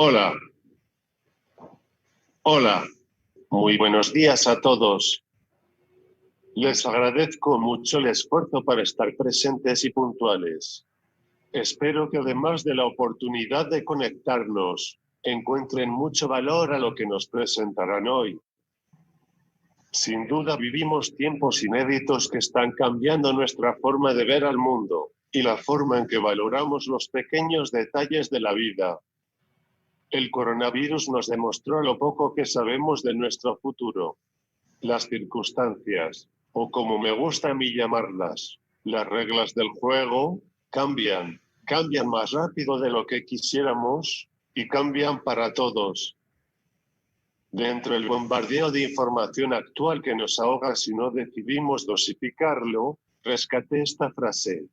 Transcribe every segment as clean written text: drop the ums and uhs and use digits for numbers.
Hola, hola, muy buenos días a todos. Les agradezco mucho el esfuerzo para estar presentes y puntuales. Espero que además de la oportunidad de conectarnos, encuentren mucho valor a lo que nos presentarán hoy. Sin duda vivimos tiempos inéditos que están cambiando nuestra forma de ver al mundo, y la forma en que valoramos los pequeños detalles de la vida. El coronavirus nos demostró lo poco que sabemos de nuestro futuro. Las circunstancias, o como me gusta a mí llamarlas, las reglas del juego, cambian más rápido de lo que quisiéramos, y cambian para todos. Dentro del bombardeo de información actual que nos ahoga si no decidimos dosificarlo, rescaté esta frase.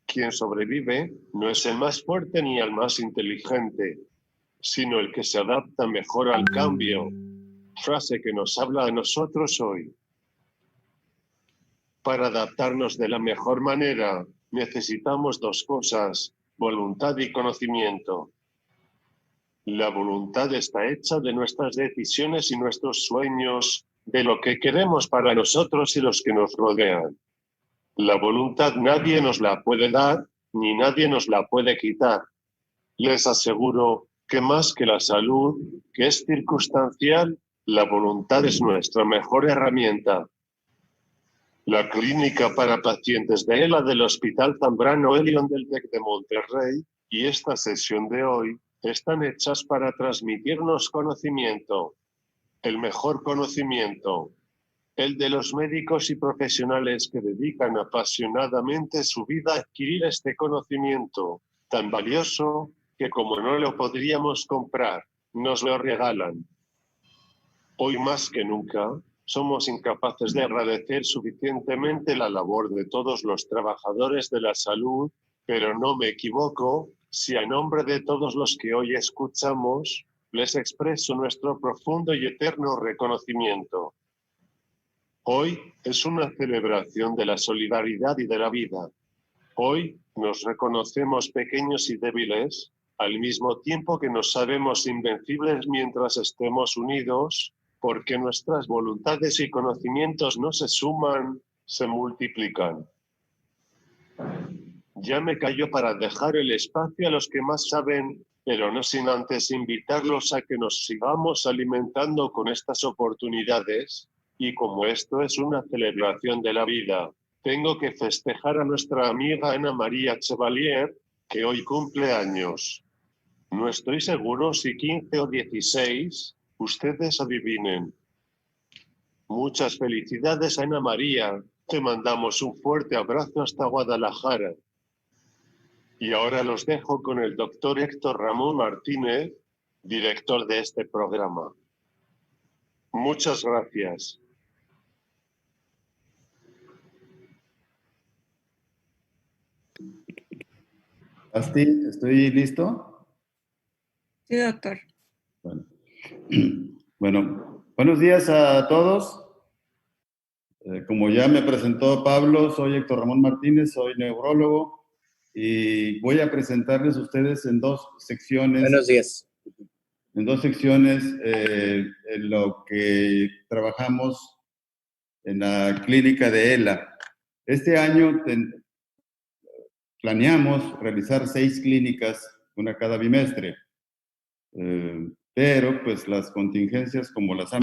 Quien sobrevive no es el más fuerte ni el más inteligente, sino el que se adapta mejor al cambio. Frase que nos habla a nosotros hoy. Para adaptarnos de la mejor manera, necesitamos dos cosas, voluntad y conocimiento. La voluntad está hecha de nuestras decisiones y nuestros sueños, de lo que queremos para nosotros y los que nos rodean. La voluntad nadie nos la puede dar, ni nadie nos la puede quitar. Les aseguro que más que la salud, que es circunstancial, la voluntad es nuestra mejor herramienta. La clínica para pacientes de ELA del Hospital Zambrano Elion del TEC de Monterrey y esta sesión de hoy están hechas para transmitirnos conocimiento. El mejor conocimiento. El de los médicos y profesionales que dedican apasionadamente su vida a adquirir este conocimiento, tan valioso que como no lo podríamos comprar, nos lo regalan. Hoy más que nunca, somos incapaces de agradecer suficientemente la labor de todos los trabajadores de la salud, pero no me equivoco si a nombre de todos los que hoy escuchamos, les expreso nuestro profundo y eterno reconocimiento. Hoy es una celebración de la solidaridad y de la vida. Hoy nos reconocemos pequeños y débiles, al mismo tiempo que nos sabemos invencibles mientras estemos unidos, porque nuestras voluntades y conocimientos no se suman, se multiplican. Ya me callo para dejar el espacio a los que más saben, pero no sin antes invitarlos a que nos sigamos alimentando con estas oportunidades, y como esto es una celebración de la vida, tengo que festejar a nuestra amiga Ana María Chevalier, que hoy cumple años. No estoy seguro si 15 o 16, ustedes adivinen. Muchas felicidades, Ana María, te mandamos un fuerte abrazo hasta Guadalajara. Y ahora los dejo con el doctor Héctor Ramón Martínez, director de este programa. Muchas gracias. Asti, ¿estoy listo? Sí, doctor. Bueno, buenos días a todos. Como ya me presentó Pablo, soy Héctor Ramón Martínez, soy neurólogo y voy a presentarles a ustedes en dos secciones. Buenos días. En dos secciones en lo que trabajamos en la clínica de ELA. Este año planeamos realizar 6 clínicas, una cada bimestre. Pero pues las contingencias como nos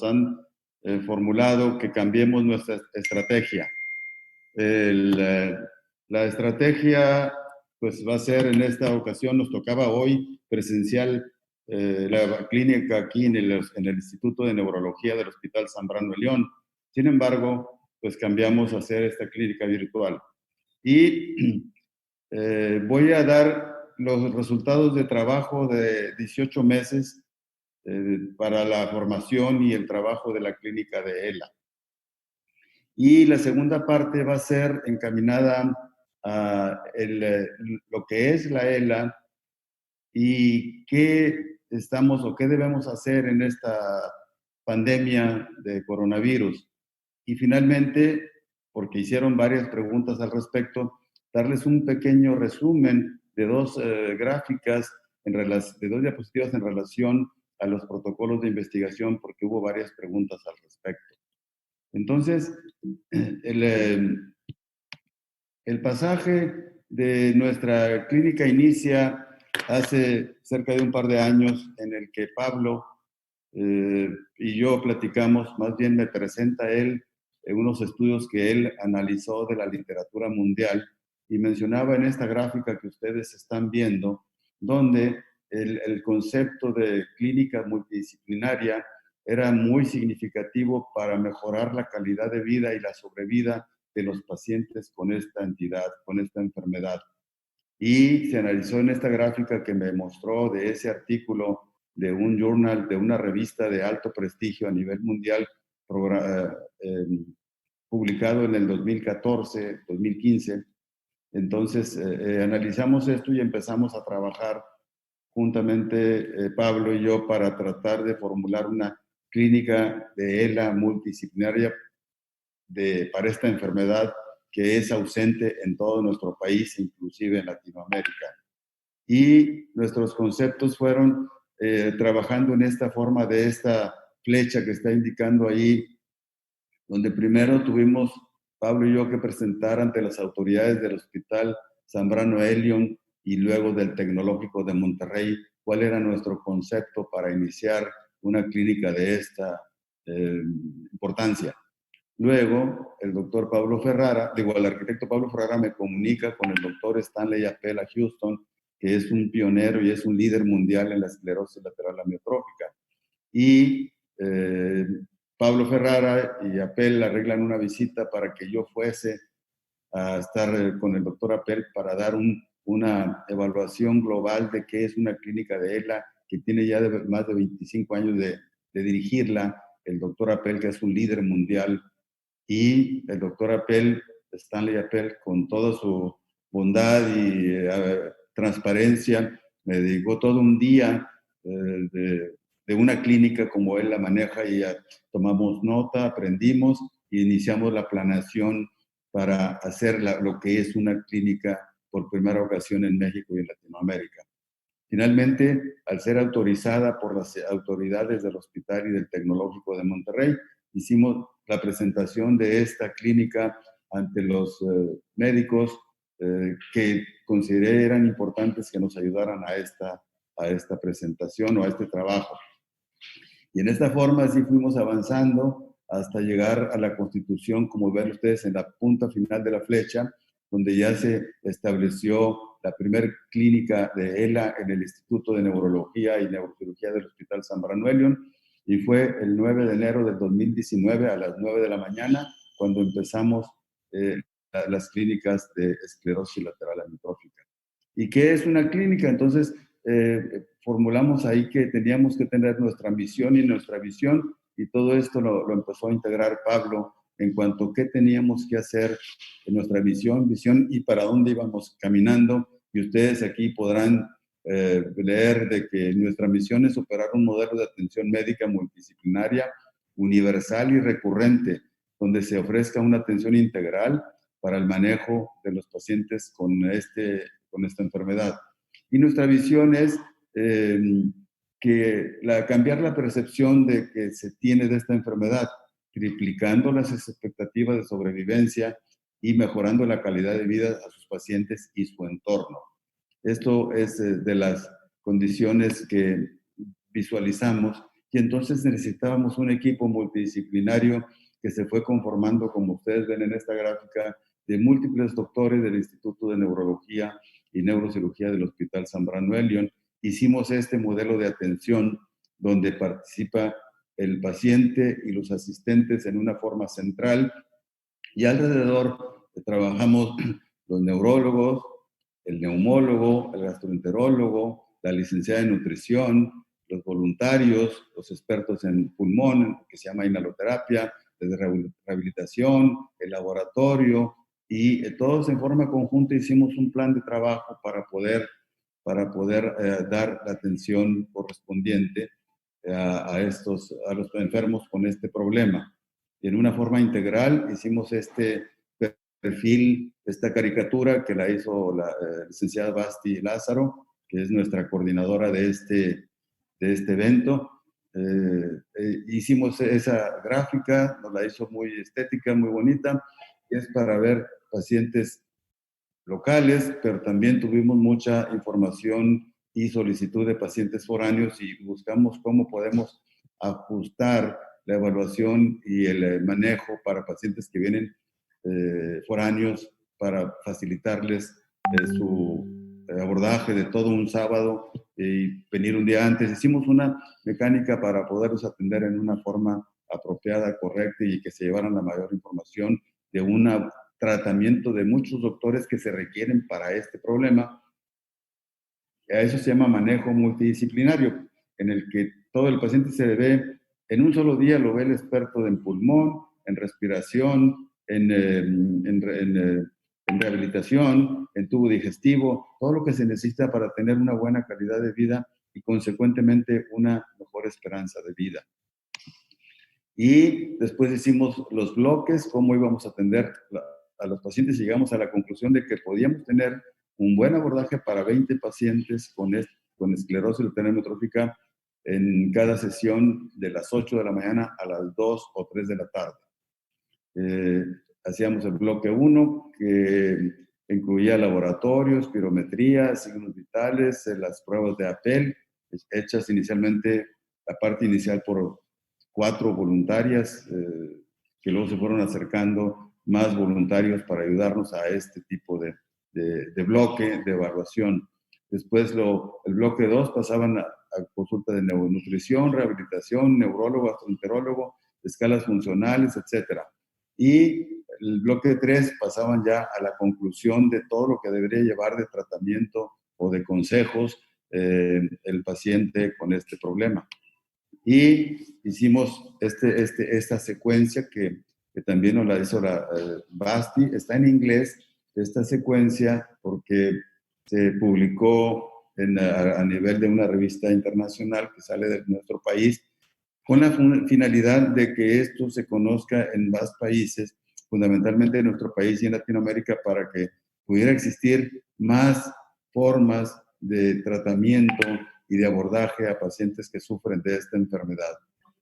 han formulado que cambiemos nuestra estrategia. La estrategia pues va a ser en esta ocasión, nos tocaba hoy presencial la clínica aquí en el Instituto de Neurología del Hospital Zambrano Elion. Sin embargo, pues cambiamos a hacer esta clínica virtual. Y voy a dar los resultados de trabajo de 18 meses para la formación y el trabajo de la clínica de ELA. Y la segunda parte va a ser encaminada a lo que es la ELA y qué estamos o qué debemos hacer en esta pandemia de coronavirus. Y finalmente, porque hicieron varias preguntas al respecto, darles un pequeño resumen dos gráficas, de dos diapositivas en relación a los protocolos de investigación, porque hubo varias preguntas al respecto. Entonces, el pasaje de nuestra clínica inicia hace cerca de un par de años, en el que Pablo y yo platicamos, más bien me presenta él unos estudios que él analizó de la literatura mundial y mencionaba en esta gráfica que ustedes están viendo, donde el concepto de clínica multidisciplinaria era muy significativo para mejorar la calidad de vida y la sobrevida de los pacientes con esta entidad, con esta enfermedad. Y se analizó en esta gráfica que me mostró de ese artículo de un journal, de una revista de alto prestigio a nivel mundial, publicado en el 2014, 2015. Entonces, analizamos esto y empezamos a trabajar juntamente Pablo y yo para tratar de formular una clínica de ELA multidisciplinaria para esta enfermedad que es ausente en todo nuestro país, inclusive en Latinoamérica. Y nuestros conceptos fueron trabajando en esta forma de esta flecha que está indicando ahí, donde primero tuvimos, Pablo y yo, que presentar ante las autoridades del Hospital Zambrano Elion y luego del Tecnológico de Monterrey cuál era nuestro concepto para iniciar una clínica de esta importancia. Luego, el doctor Pablo Ferrara, el arquitecto Pablo Ferrara me comunica con el doctor Stanley Appel a Houston, que es un pionero y es un líder mundial en la esclerosis lateral amiotrófica. Y Pablo Ferrara y Appel arreglan una visita para que yo fuese a estar con el doctor Appel para dar una evaluación global de qué es una clínica de ELA, que tiene ya más de 25 años de dirigirla, el doctor Appel, que es un líder mundial, y el doctor Appel, Stanley Appel, con toda su bondad y transparencia, me dedicó todo un día de una clínica como él la maneja, y ya tomamos nota, aprendimos y iniciamos la planeación para hacer lo que es una clínica por primera ocasión en México y en Latinoamérica. Finalmente, al ser autorizada por las autoridades del Hospital y del Tecnológico de Monterrey, hicimos la presentación de esta clínica ante los médicos que consideré eran importantes que nos ayudaran a esta presentación o a este trabajo. Y en esta forma así fuimos avanzando hasta llegar a la constitución, como ven ustedes en la punta final de la flecha, donde ya se estableció la primera clínica de ELA en el Instituto de Neurología y Neurocirugía del Hospital Zambrano Elion, y fue el 9 de enero del 2019 a las 9 de la mañana cuando empezamos las clínicas de esclerosis lateral amiotrófica. ¿Y qué es una clínica? Entonces, formulamos ahí que teníamos que tener nuestra misión y nuestra visión, y todo esto lo empezó a integrar Pablo en cuanto a qué teníamos que hacer en nuestra visión y para dónde íbamos caminando. Y ustedes aquí podrán leer de que nuestra misión es operar un modelo de atención médica multidisciplinaria, universal y recurrente, donde se ofrezca una atención integral para el manejo de los pacientes con esta enfermedad. Y nuestra visión es cambiar la percepción de que se tiene de esta enfermedad, triplicando las expectativas de sobrevivencia y mejorando la calidad de vida a sus pacientes y su entorno. Esto es de las condiciones que visualizamos, y entonces necesitábamos un equipo multidisciplinario que se fue conformando, como ustedes ven en esta gráfica, de múltiples doctores del Instituto de Neurología y Neurocirugía del Hospital Zambrano Elion. Hicimos este modelo de atención donde participa el paciente y los asistentes en una forma central, y alrededor trabajamos los neurólogos, el neumólogo, el gastroenterólogo, la licenciada en nutrición, los voluntarios, los expertos en pulmón, que se llama inhaloterapia, de rehabilitación, el laboratorio, y todos en forma conjunta hicimos un plan de trabajo para poder dar la atención correspondiente a los enfermos con este problema. Y en una forma integral hicimos este perfil, esta caricatura que la hizo la licenciada Basti Lázaro, que es nuestra coordinadora de este evento. Hicimos esa gráfica, nos la hizo muy estética, muy bonita, es para ver pacientes locales, pero también tuvimos mucha información y solicitud de pacientes foráneos y buscamos cómo podemos ajustar la evaluación y el manejo para pacientes que vienen foráneos para facilitarles su abordaje de todo un sábado y venir un día antes. Hicimos una mecánica para poderlos atender en una forma apropiada, correcta y que se llevaran la mayor información de un tratamiento de muchos doctores que se requieren para este problema. A eso se llama manejo multidisciplinario, en el que todo el paciente se ve, en un solo día lo ve el experto en pulmón, en respiración, en rehabilitación, en tubo digestivo, todo lo que se necesita para tener una buena calidad de vida y consecuentemente una mejor esperanza de vida. Y después hicimos los bloques, cómo íbamos a atender a los pacientes y llegamos a la conclusión de que podíamos tener un buen abordaje para 20 pacientes con esclerosis lateral amiotrófica en cada sesión de las 8 de la mañana a las 2 o 3 de la tarde. Hacíamos el bloque 1, que incluía laboratorios, pirometría, signos vitales, las pruebas de APEL, hechas inicialmente, la parte inicial por 4 voluntarias, que luego se fueron acercando más voluntarios para ayudarnos a este tipo de bloque de evaluación. Después el bloque 2 pasaban a consulta de neuronutrición, rehabilitación, neurólogo, gastroenterólogo, escalas funcionales, etc. Y el bloque 3 pasaban ya a la conclusión de todo lo que debería llevar de tratamiento o de consejos el paciente con este problema. Y hicimos esta secuencia que también nos la hizo la Basti. Está en inglés esta secuencia porque se publicó a nivel de una revista internacional que sale de nuestro país con la finalidad de que esto se conozca en más países, fundamentalmente en nuestro país y en Latinoamérica, para que pudiera existir más formas de tratamiento y de abordaje a pacientes que sufren de esta enfermedad.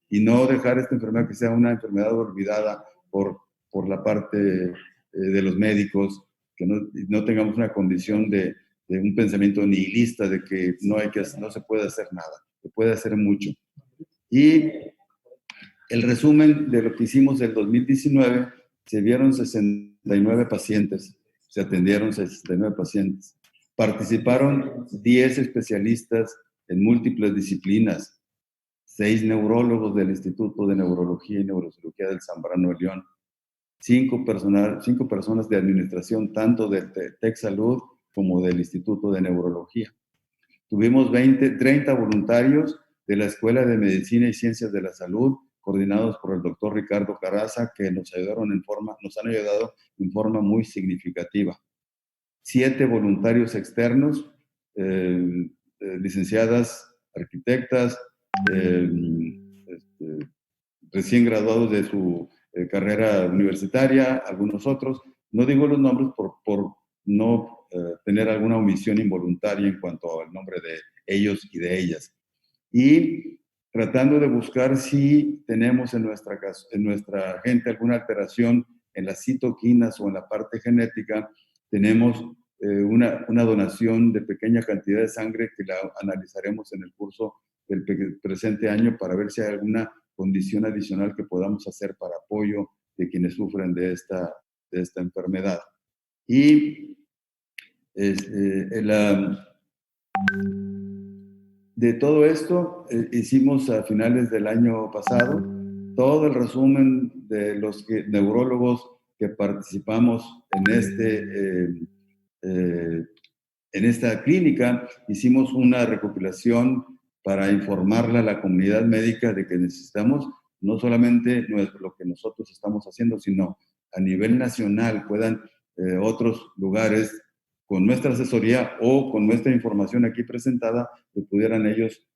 Y no dejar esta enfermedad que sea una enfermedad olvidada por la parte de los médicos, que no tengamos una condición de un pensamiento nihilista de que no se puede hacer nada, se puede hacer mucho. Y el resumen de lo que hicimos del 2019, se vieron 69 pacientes, se atendieron 69 pacientes. Participaron 10 especialistas en múltiples disciplinas, 6 neurólogos del Instituto de Neurología y Neurocirugía del Zambrano de León, 5 personas de administración, tanto de Tec Salud como del Instituto de Neurología. Tuvimos 30 voluntarios de la Escuela de Medicina y Ciencias de la Salud, coordinados por el doctor Ricardo Caraza, que nos han ayudado en forma muy significativa. 7 voluntarios externos, licenciadas, arquitectas, recién graduados de su carrera universitaria, algunos otros. No digo los nombres por no tener alguna omisión involuntaria en cuanto al nombre de ellos y de ellas. Y tratando de buscar si tenemos en nuestra gente alguna alteración en las citoquinas o en la parte genética, tenemos una donación de pequeña cantidad de sangre que la analizaremos en el curso del presente año para ver si hay alguna condición adicional que podamos hacer para apoyo de quienes sufren de esta enfermedad. Y de todo esto, hicimos a finales del año pasado todo el resumen de los neurólogos que participamos en esta clínica. Hicimos una recopilación para informarle a la comunidad médica de que necesitamos no solamente lo que nosotros estamos haciendo, sino a nivel nacional puedan otros lugares con nuestra asesoría o con nuestra información aquí presentada, que pudieran ellos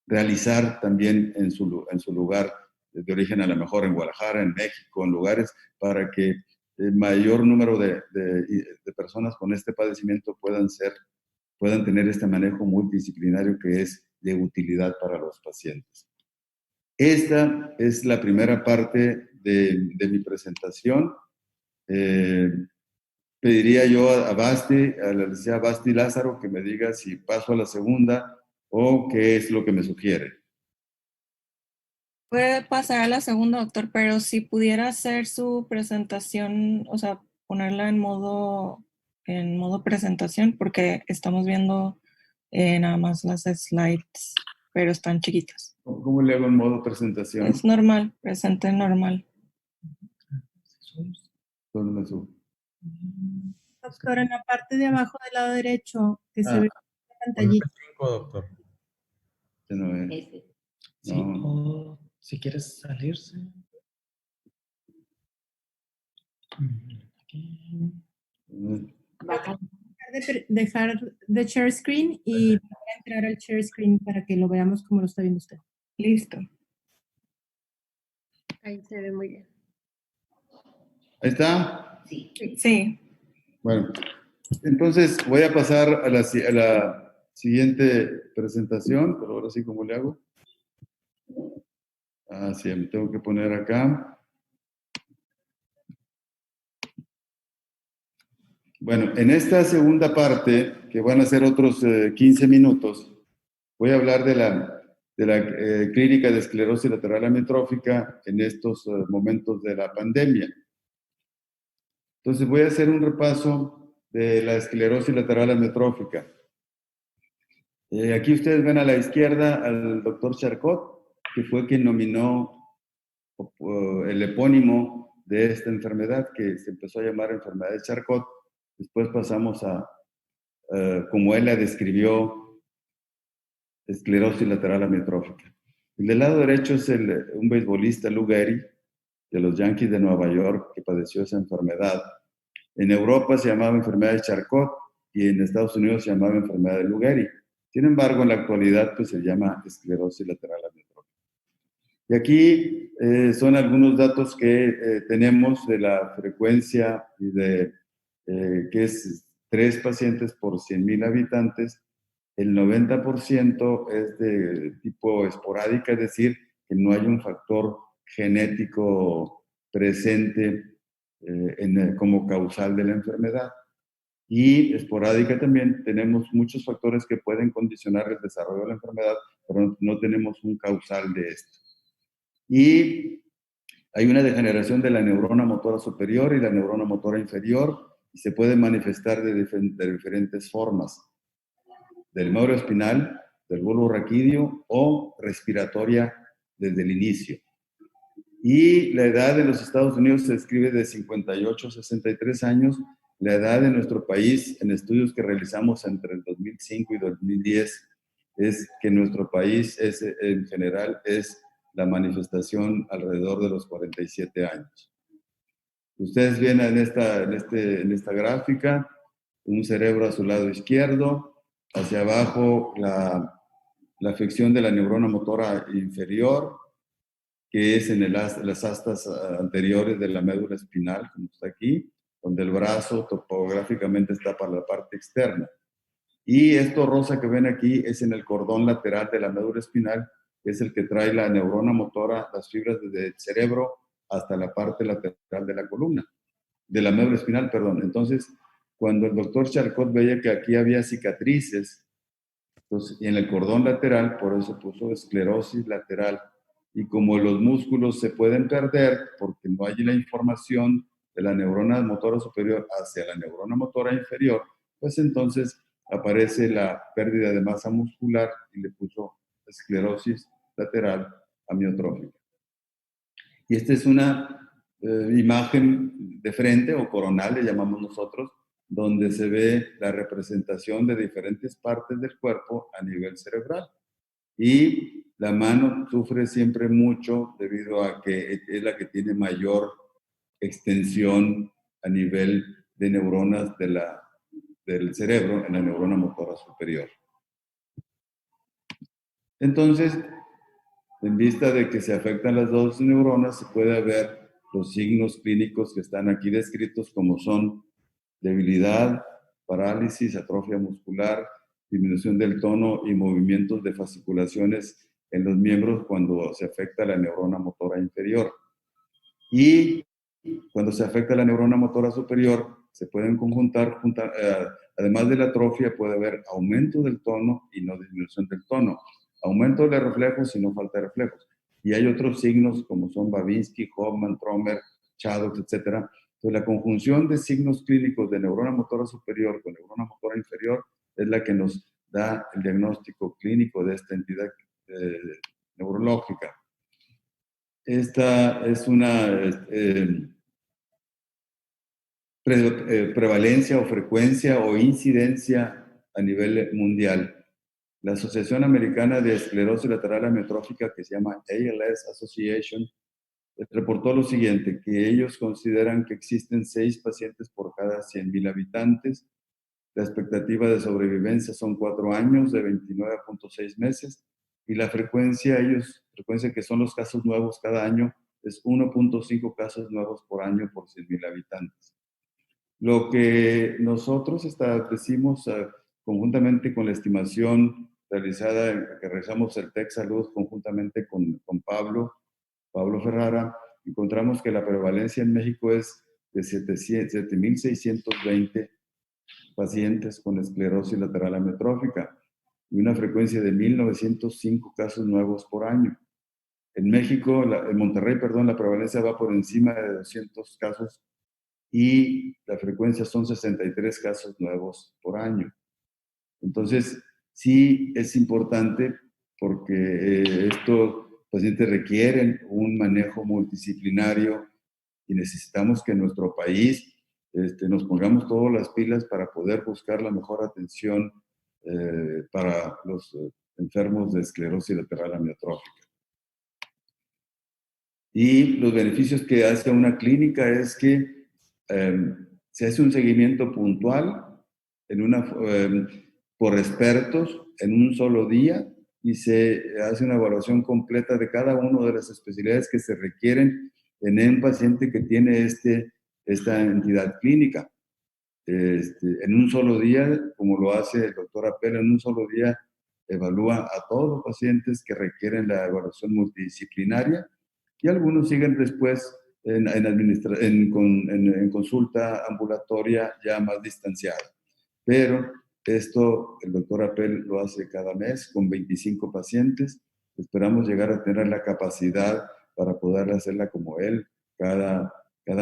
realizar también en su lugar de origen, a lo mejor en Guadalajara, en México, en lugares para que el mayor número de personas con este padecimiento puedan tener este manejo multidisciplinario que es de utilidad para los pacientes. Esta es la primera parte de mi presentación. Pediría yo a la licenciada Basti Lázaro, que me diga si paso a la segunda o qué es lo que me sugiere. Puede pasar a la segunda, doctor, pero si pudiera hacer su presentación, o sea, ponerla en modo presentación, porque estamos viendo nada más las slides, pero están chiquitas. ¿Cómo le hago en modo presentación? Es normal, presente normal. ¿Dónde me subo? Doctor, en la parte de abajo del lado derecho, que se ve la pantallita. Doctor. Este no es. Ese. Sí, No. o si quieres salirse. Aquí. Baja. Dejar de share screen y entrar al share screen para que lo veamos como lo está viendo usted. Listo. Ahí se ve muy bien. ¿Ahí está? Sí. Sí. Bueno, entonces voy a pasar a la siguiente presentación, pero ahora sí, ¿cómo le hago? Ah, sí, me tengo que poner acá. Bueno, en esta segunda parte, que van a ser otros 15 minutos, voy a hablar de la clínica de esclerosis lateral amiotrófica en estos momentos de la pandemia. Entonces voy a hacer un repaso de la esclerosis lateral amiotrófica. Aquí ustedes ven a la izquierda al doctor Charcot, que fue quien nominó el epónimo de esta enfermedad, que se empezó a llamar enfermedad de Charcot. Después pasamos a, como él la describió, esclerosis lateral amiotrófica. El del lado derecho es un beisbolista, Lou Gehrig, de los Yankees de Nueva York, que padeció esa enfermedad. En Europa se llamaba enfermedad de Charcot y en Estados Unidos se llamaba enfermedad de Lou Gehrig. Sin embargo, en la actualidad pues, se llama esclerosis lateral amiotrófica. Y aquí son algunos datos que tenemos de la frecuencia y de que es 3 pacientes por 100,000 habitantes. El 90% es de tipo esporádica, es decir, que no hay un factor genético presente como causal de la enfermedad. Y esporádica también tenemos muchos factores que pueden condicionar el desarrollo de la enfermedad, pero no tenemos un causal de esto. Y hay una degeneración de la neurona motora superior y la neurona motora inferior, y se puede manifestar de diferentes formas: del membrana espinal, del bulbo raquídeo o respiratoria desde el inicio. Y la edad en los Estados Unidos se describe de 58 a 63 años. La edad de nuestro país, en estudios que realizamos entre el 2005 y 2010, es que nuestro país en general es la manifestación alrededor de los 47 años. Ustedes ven en esta gráfica un cerebro a su lado izquierdo, hacia abajo la afección de la neurona motora inferior, que es en las astas anteriores de la médula espinal, como está aquí, donde el brazo topográficamente está para la parte externa. Y esto rosa que ven aquí es en el cordón lateral de la médula espinal, que es el que trae la neurona motora, las fibras desde el cerebro hasta la parte lateral de la columna, de la médula espinal, perdón. Entonces, cuando el doctor Charcot veía que aquí había cicatrices, entonces, y en el cordón lateral, por eso puso esclerosis lateral. Y como los músculos se pueden perder porque no hay la información de la neurona motora superior hacia la neurona motora inferior, pues entonces aparece la pérdida de masa muscular y le puso esclerosis lateral amiotrófica. Y esta es una imagen de frente o coronal, le llamamos nosotros, donde se ve la representación de diferentes partes del cuerpo a nivel cerebral. Y la mano sufre siempre mucho debido a que es la que tiene mayor extensión a nivel de neuronas del cerebro en la neurona motora superior. Entonces, en vista de que se afectan las dos neuronas, se puede ver los signos clínicos que están aquí descritos, como son debilidad, parálisis, atrofia muscular, disminución del tono y movimientos de fasciculaciones en los miembros cuando se afecta la neurona motora inferior. Y cuando se afecta la neurona motora superior, se pueden conjuntar, además de la atrofia, puede haber aumento del tono y no disminución del tono, aumento de reflejos y no falta de reflejos. Y hay otros signos como son Babinski, Hoffman, Tromer, Chaddock, etc. Entonces, la conjunción de signos clínicos de neurona motora superior con neurona motora inferior es la que nos da el diagnóstico clínico de esta entidad neurológica. Esta es una prevalencia o frecuencia o incidencia a nivel mundial. La Asociación Americana de Esclerosis Lateral Amiotrófica, que se llama ALS Association, reportó lo siguiente, que ellos consideran que existen 6 pacientes por cada 100,000 habitantes. La expectativa de sobrevivencia son 4 años, de 29.6 meses, y la frecuencia que son los casos nuevos cada año, es 1.5 casos nuevos por año por 100,000 habitantes. Lo que nosotros establecimos conjuntamente con la estimación realizada, que realizamos el TEC Salud conjuntamente con Pablo Ferrara, encontramos que la prevalencia en México es de 7,620 pacientes con esclerosis lateral amiotrófica y una frecuencia de 1,905 casos nuevos por año. En México, en Monterrey, la prevalencia va por encima de 200 casos y la frecuencia son 63 casos nuevos por año. Entonces, sí es importante porque estos pacientes requieren un manejo multidisciplinario y necesitamos que en nuestro país nos pongamos todas las pilas para poder buscar la mejor atención para los enfermos de esclerosis lateral amiotrófica. Y los beneficios que hace una clínica es que se hace un seguimiento puntual por expertos en un solo día y se hace una evaluación completa de cada una de las especialidades que se requieren en un paciente que tiene esta entidad clínica. En un solo día, como lo hace el doctor Appel, en un solo día evalúa a todos los pacientes que requieren la evaluación multidisciplinaria y algunos siguen después en consulta ambulatoria ya más distanciada. Pero esto el doctor Appel lo hace cada mes con 25 pacientes. Esperamos llegar a tener la capacidad para poder hacerla como él cada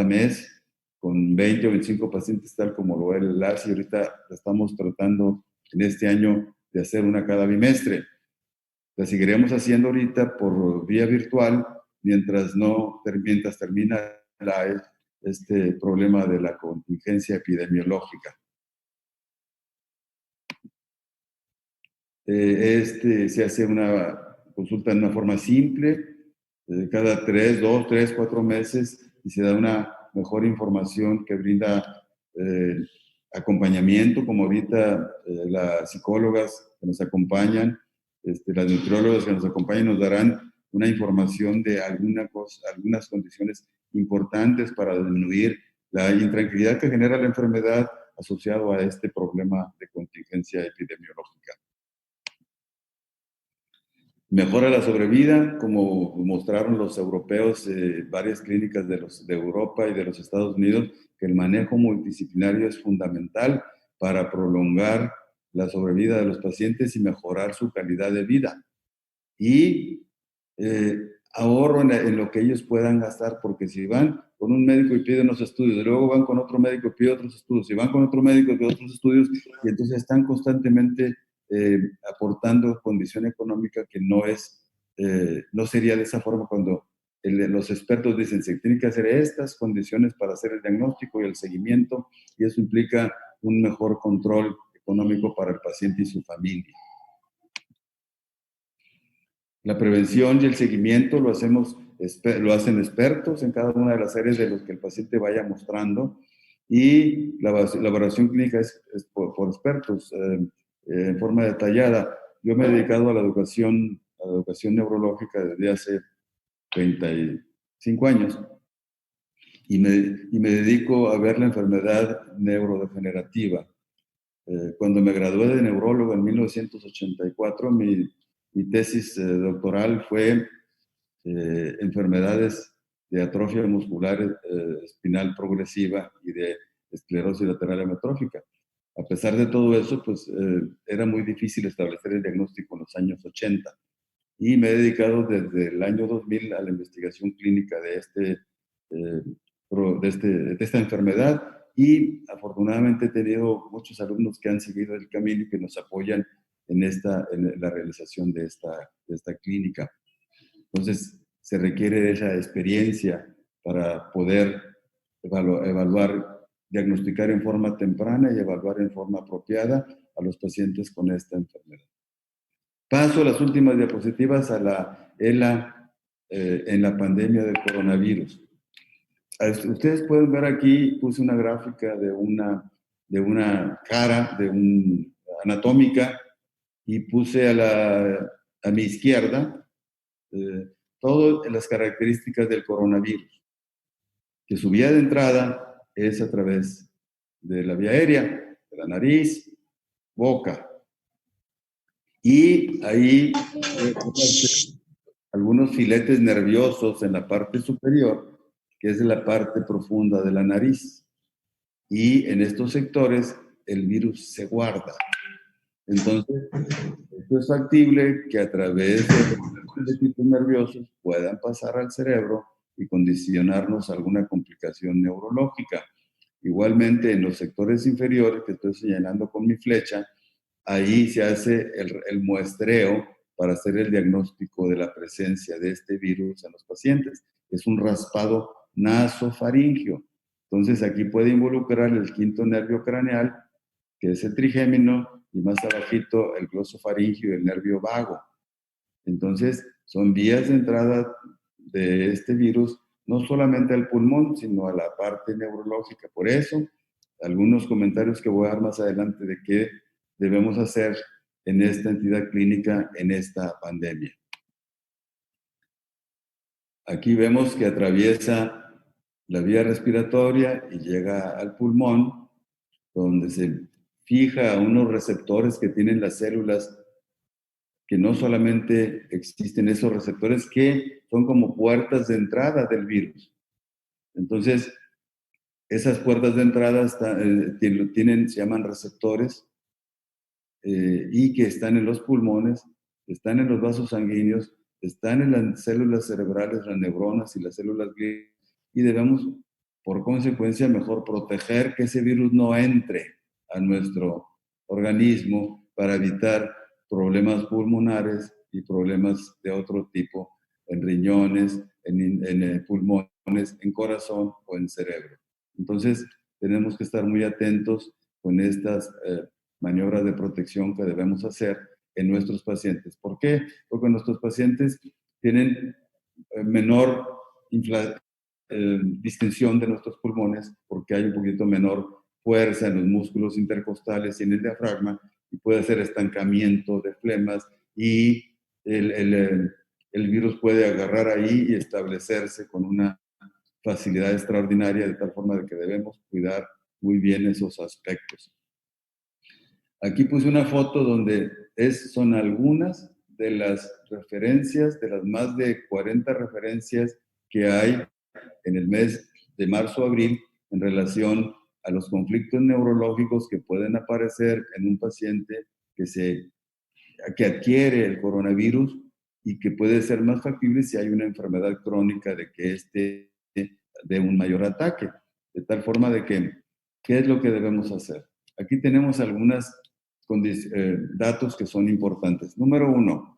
mes con 20 o 25 pacientes tal como lo él hace. Y ahorita estamos tratando en este año de hacer una cada bimestre. La seguiremos haciendo ahorita por vía virtual mientras termina este problema de la contingencia epidemiológica. Se hace una consulta en una forma simple, cada 2, 3, 4 meses, y se da una mejor información que brinda acompañamiento, como ahorita las psicólogas que nos acompañan, las nutriólogas que nos acompañan nos darán una información de algunas condiciones importantes para disminuir la intranquilidad que genera la enfermedad asociado a este problema de contingencia epidemiológica. Mejora la sobrevida, como mostraron los europeos, varias clínicas de Europa y de los Estados Unidos, que el manejo multidisciplinario es fundamental para prolongar la sobrevida de los pacientes y mejorar su calidad de vida. Y ahorro en lo que ellos puedan gastar, porque si van con un médico y piden unos estudios, y luego van con otro médico y piden otros estudios, y van con otro médico y piden otros estudios, y entonces están constantemente aportando condición económica que no sería de esa forma cuando los expertos dicen se tienen que hacer estas condiciones para hacer el diagnóstico y el seguimiento, y eso implica un mejor control económico para el paciente y su familia. La prevención y el seguimiento lo hacen expertos en cada una de las áreas de los que el paciente vaya mostrando, y la evaluación clínica es por expertos en forma detallada. Yo me he dedicado a la educación neurológica desde hace 35 años y me dedico a ver la enfermedad neurodegenerativa. Cuando me gradué de neurólogo en 1984, mi tesis doctoral fue enfermedades de atrofia muscular espinal progresiva y de esclerosis lateral amiotrófica. A pesar de todo eso, pues era muy difícil establecer el diagnóstico en los años 80 y me he dedicado desde el año 2000 a la investigación clínica de esta enfermedad, y afortunadamente he tenido muchos alumnos que han seguido el camino y que nos apoyan en la realización de esta clínica. Entonces, se requiere de esa experiencia para poder evaluar, diagnosticar en forma temprana y evaluar en forma apropiada a los pacientes con esta enfermedad. Paso a las últimas diapositivas a la ELA en la pandemia del coronavirus. Ustedes pueden ver aquí, puse una gráfica de una cara anatómica, y puse a mi izquierda todas las características del coronavirus, que su vía de entrada es a través de la vía aérea, de la nariz, boca. Y ahí algunos filetes nerviosos en la parte superior, que es la parte profunda de la nariz. Y en estos sectores el virus se guarda. Entonces, esto es factible que a través de los filetitos nerviosos puedan pasar al cerebro y condicionarnos a alguna complicación neurológica. Igualmente, en los sectores inferiores, que estoy señalando con mi flecha, ahí se hace el muestreo para hacer el diagnóstico de la presencia de este virus en los pacientes. Es un raspado nasofaringio. Entonces, aquí puede involucrar el quinto nervio craneal, que es el trigémino, y más abajito el glosofaringio y el nervio vago. Entonces, son vías de entrada de este virus, no solamente al pulmón, sino a la parte neurológica. Por eso, algunos comentarios que voy a dar más adelante de qué debemos hacer en esta entidad clínica, en esta pandemia. Aquí vemos que atraviesa la vía respiratoria y llega al pulmón, donde se fija a unos receptores que tienen las células, que no solamente existen esos receptores que son como puertas de entrada del virus. Entonces, esas puertas de entrada se llaman receptores, y que están en los pulmones, están en los vasos sanguíneos, están en las células cerebrales, las neuronas y las células gliales, y debemos, por consecuencia, mejor proteger que ese virus no entre a nuestro organismo para evitar problemas pulmonares y problemas de otro tipo en riñones, en pulmones, en corazón o en cerebro. Entonces, tenemos que estar muy atentos con estas maniobras de protección que debemos hacer en nuestros pacientes. ¿Por qué? Porque nuestros pacientes tienen menor distensión de nuestros pulmones, porque hay un poquito menor fuerza en los músculos intercostales y en el diafragma, y puede hacer estancamiento de flemas, y el virus puede agarrar ahí y establecerse con una facilidad extraordinaria, de tal forma de que debemos cuidar muy bien esos aspectos. Aquí puse una foto donde son algunas de las referencias, de las más de 40 referencias que hay en el mes de marzo-abril en relación a los conflictos neurológicos que pueden aparecer en un paciente que adquiere el coronavirus, y que puede ser más factible si hay una enfermedad crónica de que de un mayor ataque. De tal forma de que, ¿qué es lo que debemos hacer? Aquí tenemos algunos datos que son importantes. Número 1,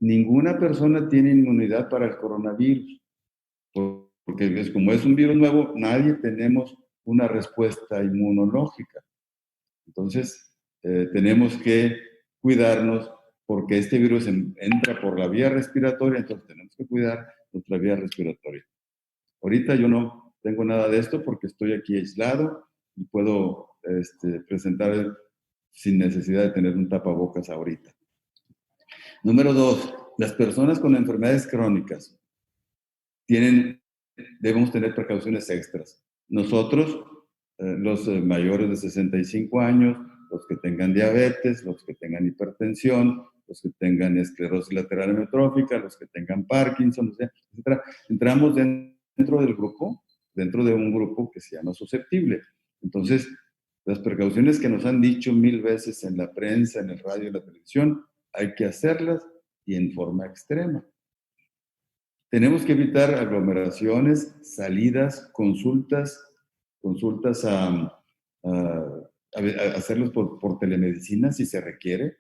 ninguna persona tiene inmunidad para el coronavirus, porque como es un virus nuevo, nadie tenemos una respuesta inmunológica. Entonces, tenemos que cuidarnos, porque este virus entra por la vía respiratoria, entonces tenemos que cuidar nuestra vía respiratoria. Ahorita yo no tengo nada de esto porque estoy aquí aislado y puedo presentar sin necesidad de tener un tapabocas ahorita. Número 2, las personas con enfermedades crónicas tienen debemos tener precauciones extras. Nosotros, los mayores de 65 años, los que tengan diabetes, los que tengan hipertensión, los que tengan esclerosis lateral amiotrófica, los que tengan Parkinson, etc. Entramos dentro del grupo, dentro de un grupo que se llama susceptible. Entonces, las precauciones que nos han dicho 1000 veces en la prensa, en el radio, en la televisión, hay que hacerlas y en forma extrema. Tenemos que evitar aglomeraciones, salidas, consultas a hacerlos por telemedicina si se requiere,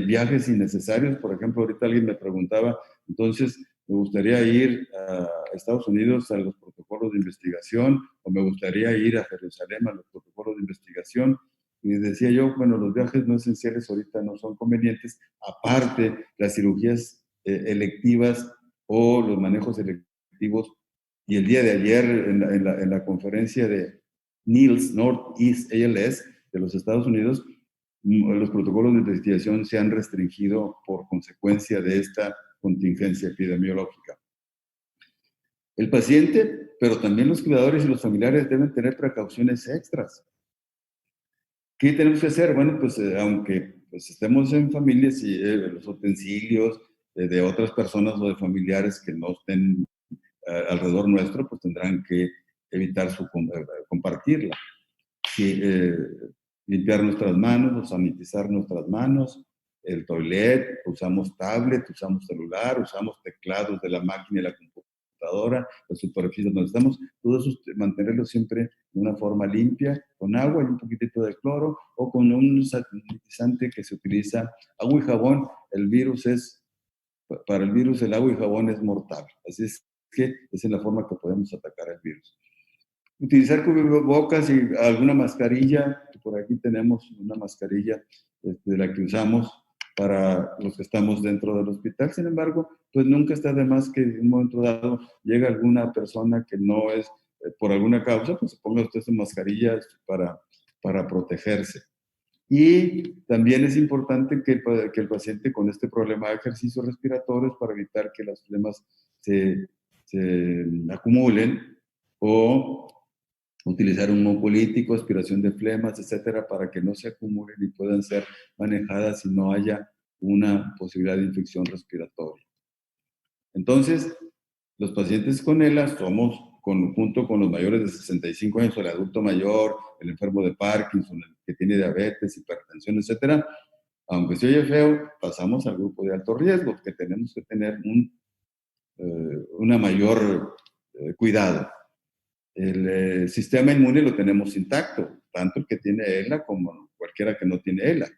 viajes innecesarios. Por ejemplo, ahorita alguien me preguntaba, entonces, me gustaría ir a Estados Unidos a los protocolos de investigación, o me gustaría ir a Jerusalén a los protocolos de investigación. Y decía yo, bueno, los viajes no esenciales ahorita no son convenientes. Aparte, las cirugías electivas o los manejos electivos. Y el día de ayer, en la conferencia de NILS, Northeast ALS, de los Estados Unidos, los protocolos de investigación se han restringido por consecuencia de esta contingencia epidemiológica. El paciente, pero también los cuidadores y los familiares deben tener precauciones extras. ¿Qué tenemos que hacer? Bueno, pues aunque pues, estemos en familias y los utensilios de otras personas o de familiares que no estén alrededor nuestro, pues tendrán que evitar compartirla. Sí, limpiar nuestras manos, sanitizar nuestras manos, el toilet, usamos tablet, usamos celular, usamos teclados de la máquina y la computadora, las superficies donde estamos, todo eso mantenerlo siempre de una forma limpia, con agua y un poquitito de cloro, o con un sanitizante que se utiliza, agua y jabón. Para el virus el agua y jabón es mortal, así es que esa es la forma que podemos atacar al virus. Utilizar cubrebocas y alguna mascarilla, por aquí tenemos una mascarilla de la que usamos para los que estamos dentro del hospital. Sin embargo, pues nunca está de más que en un momento dado llega alguna persona que no es por alguna causa, pues se ponga usted su mascarilla para protegerse. Y también es importante que el paciente con este problema de ejercicios respiratorios, para evitar que las flemas se acumulen, o utilizar un mucolítico, aspiración de flemas, etcétera, para que no se acumulen y puedan ser manejadas y no haya una posibilidad de infección respiratoria. Entonces, los pacientes con ELA somos, junto con los mayores de 65 años, el adulto mayor, el enfermo de Parkinson, el que tiene diabetes, hipertensión, etcétera, aunque se oye feo, pasamos al grupo de alto riesgo, que tenemos que tener una mayor cuidado. El sistema inmune lo tenemos intacto, tanto el que tiene ELA como cualquiera que no tiene ELA.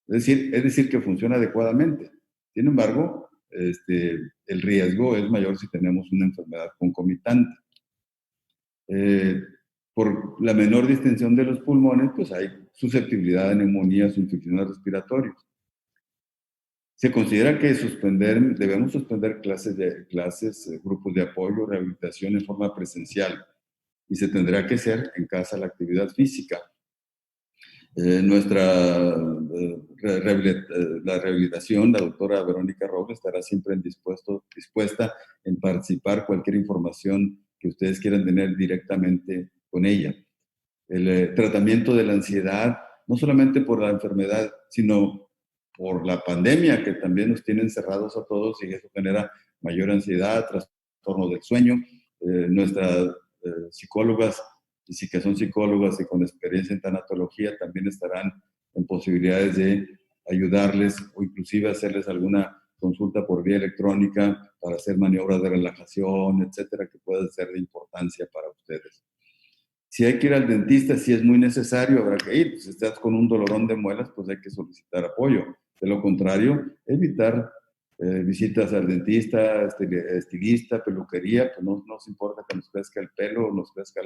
Es decir, que funciona adecuadamente. Sin embargo, el riesgo es mayor si tenemos una enfermedad concomitante. Por la menor distensión de los pulmones, pues hay susceptibilidad a neumonías o infecciones respiratorias. Se considera que debemos suspender clases, grupos de apoyo, rehabilitación en forma presencial, y se tendrá que hacer en casa la actividad física. La rehabilitación, la doctora Verónica Robles estará siempre dispuesta en participar cualquier información que ustedes quieran tener directamente con ella. El tratamiento de la ansiedad, no solamente por la enfermedad, sino por la pandemia, que también nos tiene encerrados a todos, y eso genera mayor ansiedad, trastorno del sueño. Nuestras psicólogas, y sí que son psicólogas y con experiencia en tanatología, también estarán en posibilidades de ayudarles o inclusive hacerles alguna consulta por vía electrónica para hacer maniobras de relajación, etcétera, que puedan ser de importancia para ustedes. Si hay que ir al dentista, si es muy necesario, habrá que ir. Si estás con un dolorón de muelas, pues hay que solicitar apoyo. De lo contrario, evitar visitas al dentista, estilista, peluquería, pues no nos importa que nos crezca el pelo, nos crezca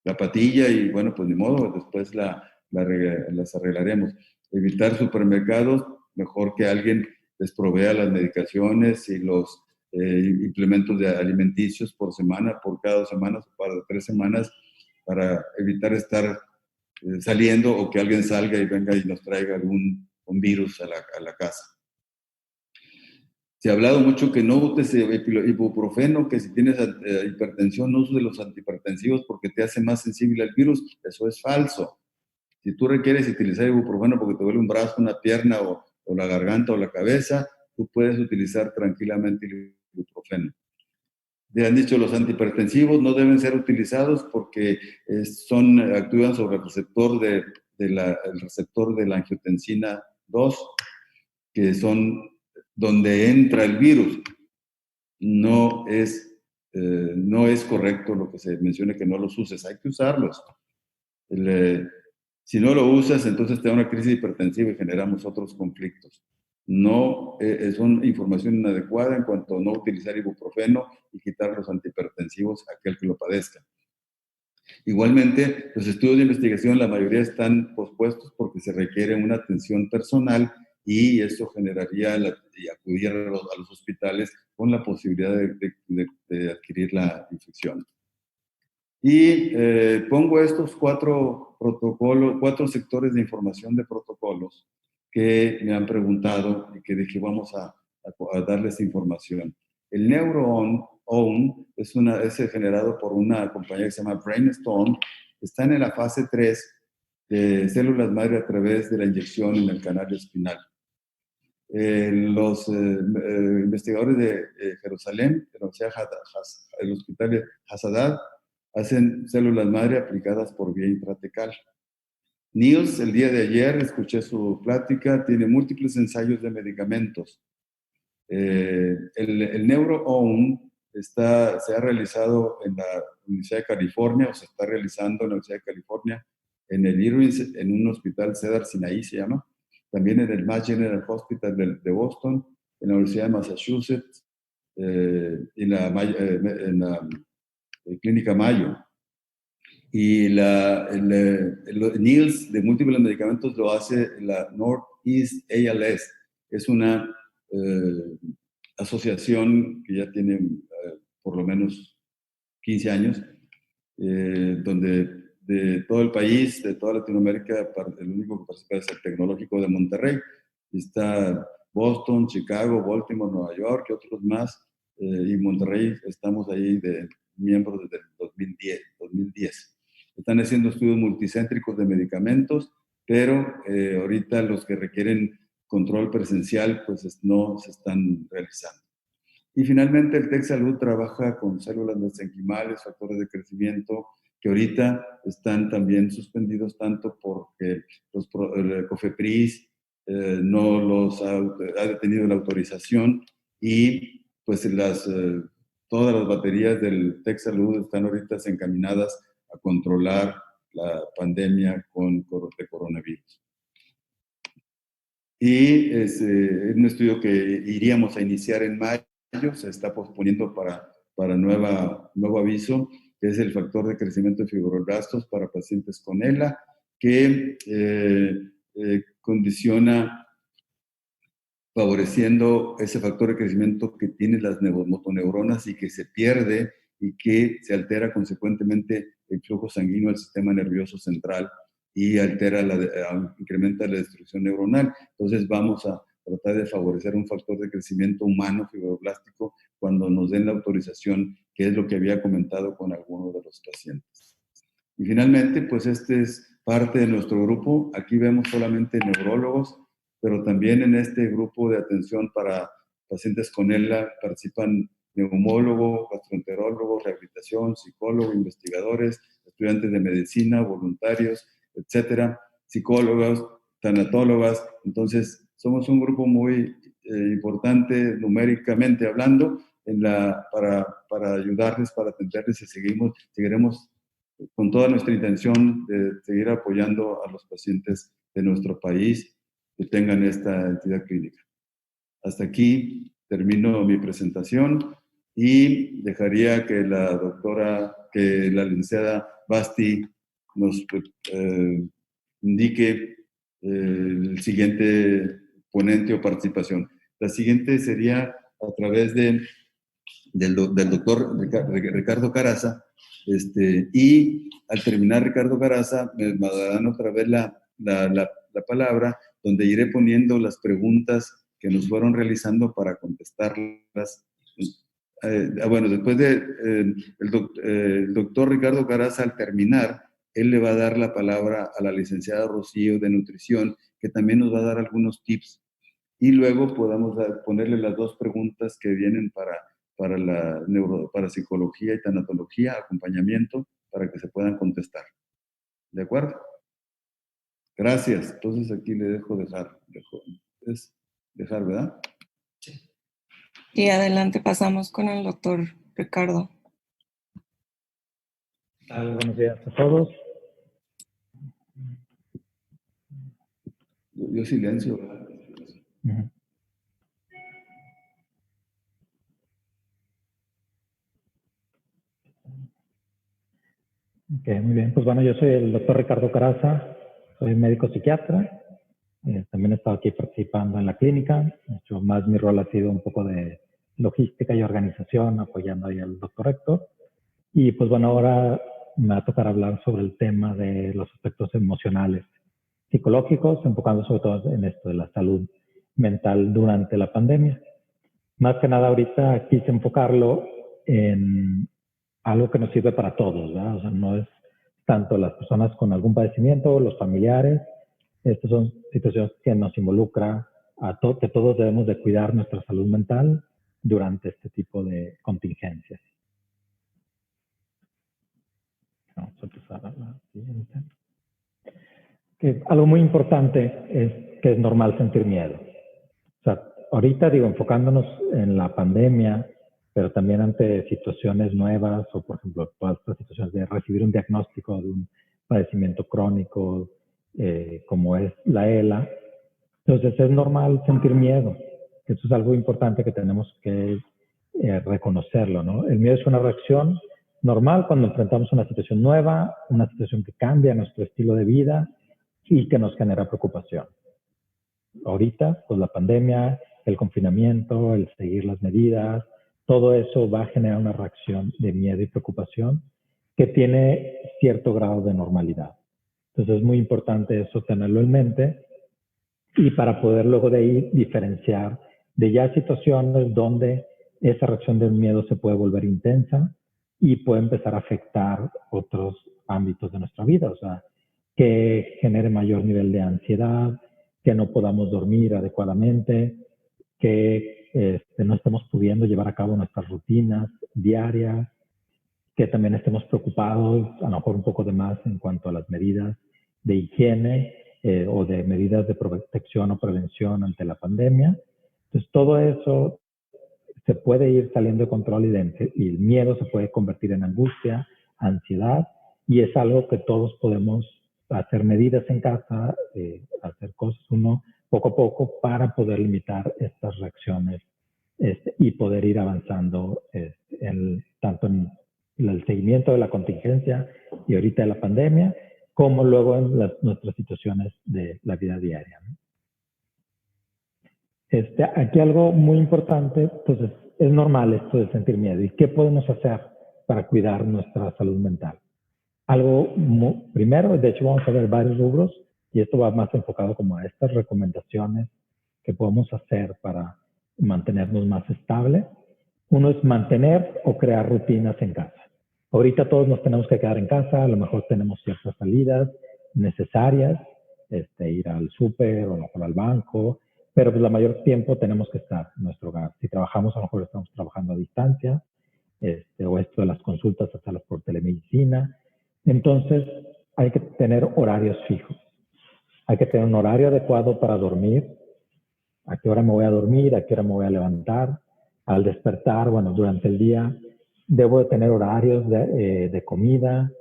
la patilla, y bueno, pues ni modo, después las arreglaremos. Evitar supermercados, mejor que alguien les provea las medicaciones y los implementos alimenticios por semana, por cada 2 semanas o para 3 semanas, para evitar estar saliendo o que alguien salga y venga y nos traiga un virus a la casa. Se ha hablado mucho que no uses ibuprofeno, que si tienes hipertensión no uses de los antihipertensivos porque te hace más sensible al virus. Eso es falso. Si tú requieres utilizar ibuprofeno porque te duele un brazo, una pierna o la garganta o la cabeza, tú puedes utilizar tranquilamente el ibuprofeno. Ya han dicho, los antihipertensivos no deben ser utilizados porque actúan sobre el receptor el receptor de la angiotensina 2, que son donde entra el virus. No es correcto lo que se menciona que no los uses, hay que usarlos. Si no lo usas, entonces te da una crisis hipertensiva y generamos otros conflictos. No, es una información inadecuada en cuanto a no utilizar ibuprofeno y quitar los antihipertensivos a aquel que lo padezca. Igualmente, los estudios de investigación, la mayoría están pospuestos porque se requiere una atención personal y eso generaría acudir a los hospitales con la posibilidad de adquirir la infección. Y pongo estos cuatro sectores de información de protocolos que me han preguntado y que dije vamos a darles información. El NeuroOwn es generado por una compañía que se llama Brainstorm. Están en la fase 3 de células madre a través de la inyección en el canal espinal. Los investigadores de Jerusalén, el hospital de Hasadat, hacen células madre aplicadas por vía intratecal. Niels, el día de ayer, escuché su plática, tiene múltiples ensayos de medicamentos. El NeuroOwn se ha realizado en la Universidad de California, o se está realizando en la Universidad de California, en el Irving, en un hospital Cedar Sinai se llama, también en el Mass General Hospital de Boston, en la Universidad de Massachusetts, en la Clínica Mayo. Y NILS de múltiples medicamentos lo hace la Northeast ALS. Es una asociación que ya tiene por lo menos 15 años, donde de todo el país, de toda Latinoamérica, el único que participa es el Tecnológico de Monterrey. Está Boston, Chicago, Baltimore, Nueva York y otros más. Y Monterrey estamos ahí de miembros desde el 2010. Están haciendo estudios multicéntricos de medicamentos, pero ahorita los que requieren control presencial pues no se están realizando. Y finalmente el TecSalud trabaja con células mesenquimales, factores de crecimiento, que ahorita están también suspendidos tanto porque el COFEPRIS no los ha detenido la autorización y pues todas las baterías del TecSalud están ahorita encaminadas a controlar la pandemia de coronavirus. Y es un estudio que iríamos a iniciar en mayo, se está posponiendo para nuevo aviso, que es el factor de crecimiento de fibroblastos para pacientes con ELA, que condiciona favoreciendo ese factor de crecimiento que tienen las motoneuronas y que se pierde y que se altera consecuentemente el flujo sanguíneo al sistema nervioso central y incrementa la destrucción neuronal. Entonces vamos a tratar de favorecer un factor de crecimiento humano fibroblástico cuando nos den la autorización, que es lo que había comentado con algunos de los pacientes. Y finalmente, pues este es parte de nuestro grupo. Aquí vemos solamente neurólogos, pero también en este grupo de atención para pacientes con ELA participan neumólogos, gastroenterólogos, rehabilitación, psicólogos, investigadores, estudiantes de medicina, voluntarios, etcétera, psicólogos, tanatólogas. Entonces, somos un grupo muy importante numéricamente hablando para ayudarles, para atenderles y seguiremos con toda nuestra intención de seguir apoyando a los pacientes de nuestro país que tengan esta entidad clínica. Hasta aquí termino mi presentación y dejaría que la licenciada Basti nos indique el siguiente ponente o participación. La siguiente sería a través del doctor Ricardo Caraza, y al terminar Ricardo Caraza me darán otra vez la palabra, donde iré poniendo las preguntas que nos fueron realizando para contestar. contestarlas. Bueno, después de el doctor Ricardo Caraza, al terminar, él le va a dar la palabra a la licenciada Rocío de Nutrición, que también nos va a dar algunos tips. Y luego podamos ponerle las dos preguntas que vienen para psicología y tanatología, acompañamiento, para que se puedan contestar. ¿De acuerdo? Gracias. Entonces aquí le dejo dejar. Es dejar, ¿verdad? Y adelante pasamos con el doctor Ricardo. Buenos días a todos. Yo silencio, ¿verdad? Ujú. Ok, muy bien. Pues bueno, yo soy el doctor Ricardo Caraza, soy médico psiquiatra. También he estado aquí participando en la clínica. De hecho, más mi rol ha sido un poco de logística y organización, apoyando ahí al doctor Héctor. Y pues bueno, ahora me va a tocar hablar sobre el tema de los aspectos emocionales, psicológicos, enfocando sobre todo en esto de la salud mental durante la pandemia. Más que nada ahorita quise enfocarlo en algo que nos sirve para todos, ¿verdad? O sea, no es tanto las personas con algún padecimiento, los familiares. Estas son situaciones que nos involucra que todos debemos de cuidar nuestra salud mental durante este tipo de contingencias. Vamos a empezar a la siguiente. Que algo muy importante es que es normal sentir miedo. O sea, ahorita digo, enfocándonos en la pandemia, pero también ante situaciones nuevas o, por ejemplo, todas estas situaciones de recibir un diagnóstico de un padecimiento crónico, como es la ELA. Entonces, es normal sentir miedo. Eso es algo importante que tenemos que reconocerlo, ¿no? El miedo es una reacción normal cuando enfrentamos una situación nueva, una situación que cambia nuestro estilo de vida y que nos genera preocupación. Ahorita, pues la pandemia, el confinamiento, el seguir las medidas, todo eso va a generar una reacción de miedo y preocupación que tiene cierto grado de normalidad. Entonces es muy importante eso tenerlo en mente y para poder luego de ahí diferenciar de ya situaciones donde esa reacción del miedo se puede volver intensa y puede empezar a afectar otros ámbitos de nuestra vida, o sea, que genere mayor nivel de ansiedad, que no podamos dormir adecuadamente, que no estemos pudiendo llevar a cabo nuestras rutinas diarias, que también estemos preocupados, a lo mejor un poco de más en cuanto a las medidas de higiene o de medidas de protección o prevención ante la pandemia. Entonces, todo eso se puede ir saliendo de control y el miedo se puede convertir en angustia, ansiedad, y es algo que todos podemos hacer medidas en casa, hacer cosas uno poco a poco para poder limitar estas reacciones y poder ir avanzando tanto en el seguimiento de la contingencia y ahorita de la pandemia, como luego en nuestras situaciones de la vida diaria, ¿no? Aquí algo muy importante, pues es normal esto de sentir miedo. ¿Y qué podemos hacer para cuidar nuestra salud mental? Primero, de hecho vamos a ver varios rubros y esto va más enfocado como a estas recomendaciones que podemos hacer para mantenernos más estables. Uno es mantener o crear rutinas en casa. Ahorita todos nos tenemos que quedar en casa, a lo mejor tenemos ciertas salidas necesarias, ir al súper o a lo mejor al banco, pero pues la mayor tiempo tenemos que estar en nuestro hogar. Si trabajamos, a lo mejor estamos trabajando a distancia, o esto de las consultas hasta por telemedicina. Entonces, hay que tener horarios fijos. Hay que tener un horario adecuado para dormir. ¿A qué hora me voy a dormir? ¿A qué hora me voy a levantar? Al despertar, bueno, durante el día, debo de tener horarios de comida,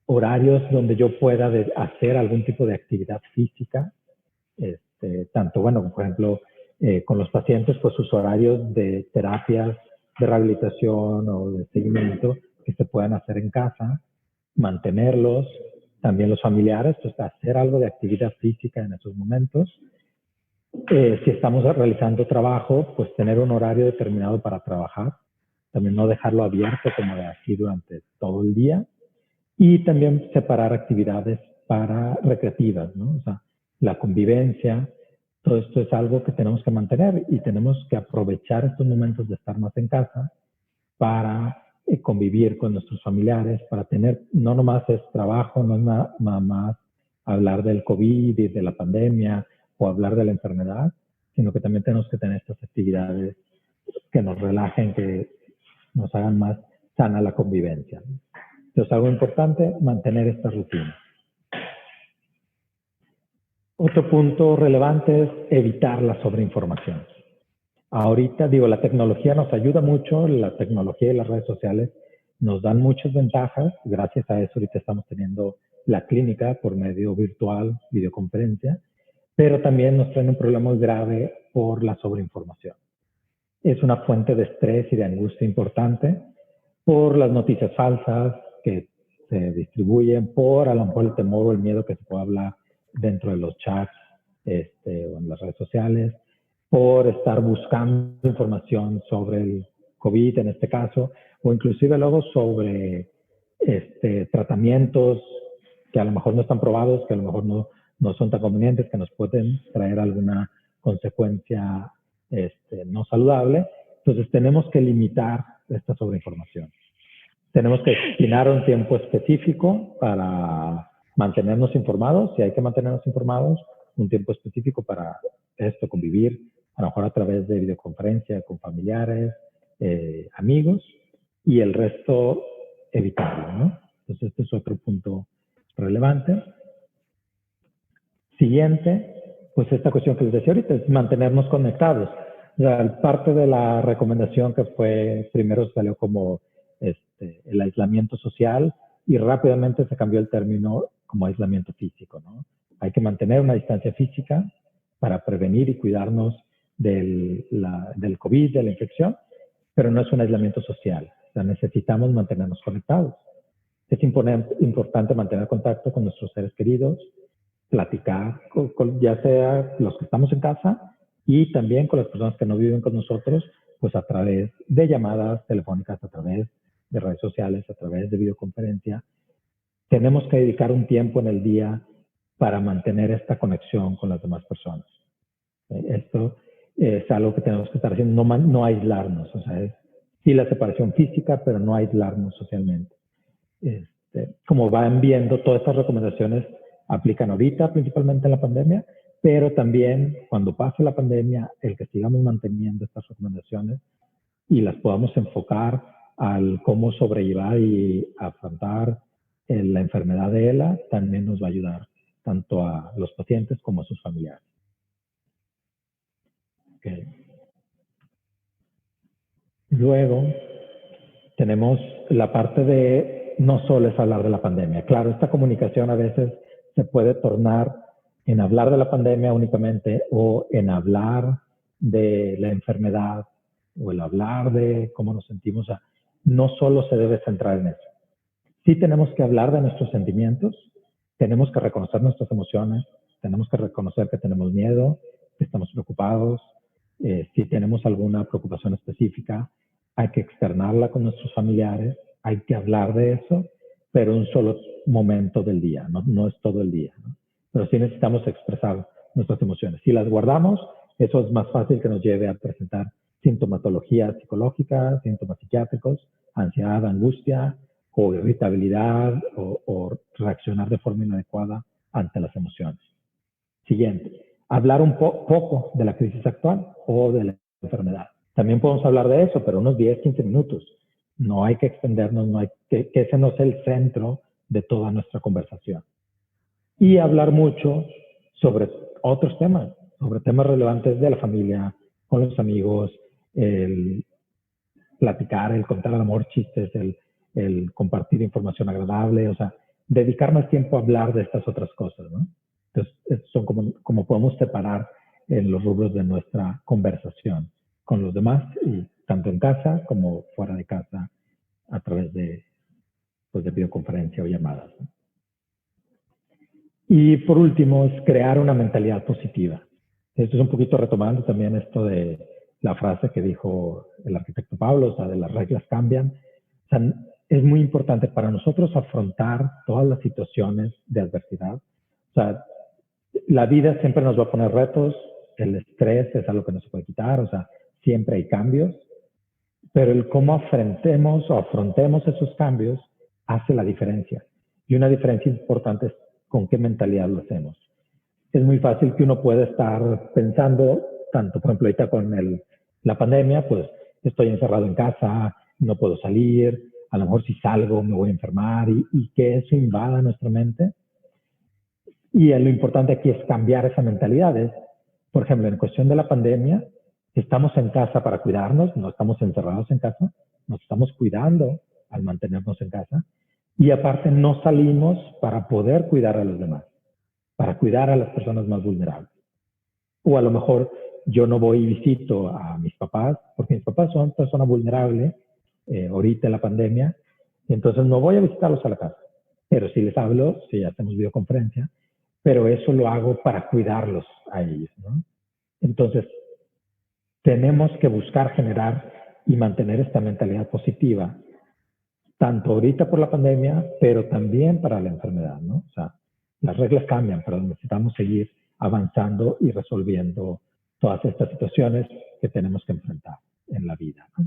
horarios donde yo pueda hacer algún tipo de actividad física. Tanto, bueno, por ejemplo, con los pacientes, pues sus horarios de terapias, de rehabilitación o de seguimiento que se puedan hacer en casa, mantenerlos. También los familiares, pues hacer algo de actividad física en esos momentos. Si estamos realizando trabajo, pues tener un horario determinado para trabajar. También no dejarlo abierto como de así durante todo el día. Y también separar actividades recreativas, ¿no? O sea, la convivencia, Todo esto es algo que tenemos que mantener y tenemos que aprovechar estos momentos de estar más en casa para convivir con nuestros familiares, para tener, no nomás es trabajo, no es nada más hablar del COVID y de la pandemia o hablar de la enfermedad, sino que también tenemos que tener estas actividades que nos relajen, que nos hagan más sana la convivencia. Entonces, algo importante, mantener esta rutina. Otro punto relevante es evitar la sobreinformación. Ahorita, digo, la tecnología nos ayuda mucho, la tecnología y las redes sociales nos dan muchas ventajas. Gracias a eso ahorita estamos teniendo la clínica por medio virtual, videoconferencia, pero también nos traen un problema muy grave por la sobreinformación. Es una fuente de estrés y de angustia importante por las noticias falsas que se distribuyen, por a lo mejor el temor o el miedo que se puede hablar dentro de los chats o en las redes sociales, por estar buscando información sobre el COVID en este caso, o inclusive luego sobre tratamientos que a lo mejor no están probados, que a lo mejor no son tan convenientes, que nos pueden traer alguna consecuencia no saludable. Entonces tenemos que limitar esta sobreinformación. Tenemos que destinar un tiempo específico para mantenernos informados, si hay que mantenernos informados, un tiempo específico para esto, convivir, a lo mejor a través de videoconferencia con familiares, amigos, y el resto evitarlo, ¿no? Entonces este es otro punto relevante. Siguiente, pues esta cuestión que les decía ahorita, es mantenernos conectados. O sea, parte de la recomendación que fue, primero salió como el aislamiento social y rápidamente se cambió el término como aislamiento físico, ¿no? Hay que mantener una distancia física para prevenir y cuidarnos del COVID, de la infección, pero no es un aislamiento social. O sea, necesitamos mantenernos conectados. Es importante mantener contacto con nuestros seres queridos, platicar, ya sea los que estamos en casa y también con las personas que no viven con nosotros, pues a través de llamadas telefónicas, a través de redes sociales, a través de videoconferencia. Tenemos que dedicar un tiempo en el día para mantener esta conexión con las demás personas. Esto es algo que tenemos que estar haciendo, no aislarnos, o sea, sí la separación física, pero no aislarnos socialmente. Como van viendo, todas estas recomendaciones aplican ahorita, principalmente en la pandemia, pero también cuando pase la pandemia, el que sigamos manteniendo estas recomendaciones y las podamos enfocar al cómo sobrellevar y afrontar la enfermedad de ELA, también nos va a ayudar tanto a los pacientes como a sus familiares. Okay. Luego tenemos la parte de no solo es hablar de la pandemia. Claro, esta comunicación a veces se puede tornar en hablar de la pandemia únicamente o en hablar de la enfermedad o el hablar de cómo nos sentimos. O sea, no solo se debe centrar en eso. Sí tenemos que hablar de nuestros sentimientos, tenemos que reconocer nuestras emociones, tenemos que reconocer que tenemos miedo, que estamos preocupados. Si tenemos alguna preocupación específica, hay que externarla con nuestros familiares, hay que hablar de eso, pero un solo momento del día, no es todo el día, ¿no? Pero sí necesitamos expresar nuestras emociones. Si las guardamos, eso es más fácil que nos lleve a presentar sintomatología psicológica, síntomas psiquiátricos, ansiedad, angustia, o irritabilidad, o reaccionar de forma inadecuada ante las emociones. Siguiente, hablar un poco de la crisis actual o de la enfermedad. También podemos hablar de eso, pero unos 10, 15 minutos. No hay que extendernos, no hay que ese no sea el centro de toda nuestra conversación. Y hablar mucho sobre otros temas, sobre temas relevantes de la familia, con los amigos, el platicar, el contar al amor chistes, el compartir información agradable, o sea, dedicar más tiempo a hablar de estas otras cosas, ¿no? Entonces, son como podemos separar en los rubros de nuestra conversación con los demás, y tanto en casa como fuera de casa, a través de videoconferencia o llamadas, ¿no? Y por último, es crear una mentalidad positiva. Esto es un poquito retomando también esto de la frase que dijo el arquitecto Pablo, o sea, de las reglas cambian. O sea, es muy importante para nosotros afrontar todas las situaciones de adversidad. O sea, la vida siempre nos va a poner retos, el estrés es algo que no se puede quitar, o sea, siempre hay cambios, pero el cómo afrontemos esos cambios hace la diferencia. Y una diferencia importante es con qué mentalidad lo hacemos. Es muy fácil que uno pueda estar pensando, tanto por ejemplo ahorita con la pandemia, pues estoy encerrado en casa, no puedo salir, a lo mejor si salgo me voy a enfermar y que eso invada nuestra mente. Y lo importante aquí es cambiar esa mentalidad. Por ejemplo, en cuestión de la pandemia, estamos en casa para cuidarnos, no estamos encerrados en casa, nos estamos cuidando al mantenernos en casa. Y aparte no salimos para poder cuidar a los demás, para cuidar a las personas más vulnerables. O a lo mejor yo no voy y visito a mis papás, porque mis papás son personas vulnerables, ahorita en la pandemia, y entonces no voy a visitarlos a la casa. Pero si les hablo, si hacemos videoconferencia, pero eso lo hago para cuidarlos a ellos, ¿no? Entonces, tenemos que buscar generar y mantener esta mentalidad positiva, tanto ahorita por la pandemia, pero también para la enfermedad, ¿no? O sea, las reglas cambian, pero necesitamos seguir avanzando y resolviendo todas estas situaciones que tenemos que enfrentar en la vida, ¿no?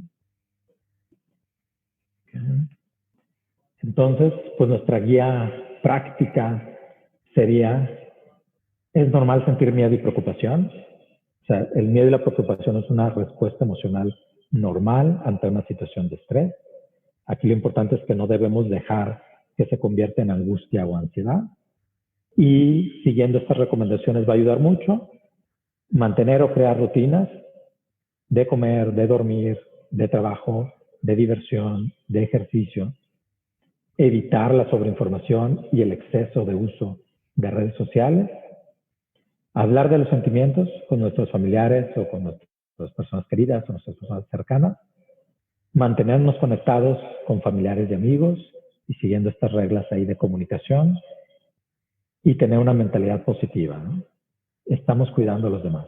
Okay. Entonces, pues nuestra guía práctica sería, es normal sentir miedo y preocupación. O sea, el miedo y la preocupación es una respuesta emocional normal ante una situación de estrés. Aquí lo importante es que no debemos dejar que se convierta en angustia o ansiedad. Y siguiendo estas recomendaciones va a ayudar mucho. Mantener o crear rutinas de comer, de dormir, de trabajo, de diversión, de ejercicio. Evitar la sobreinformación y el exceso de uso de redes sociales. Hablar de los sentimientos con nuestros familiares o con nuestras personas queridas o nuestras personas cercanas. Mantenernos conectados con familiares y amigos y siguiendo estas reglas ahí de comunicación y tener una mentalidad positiva, ¿no? Estamos cuidando a los demás.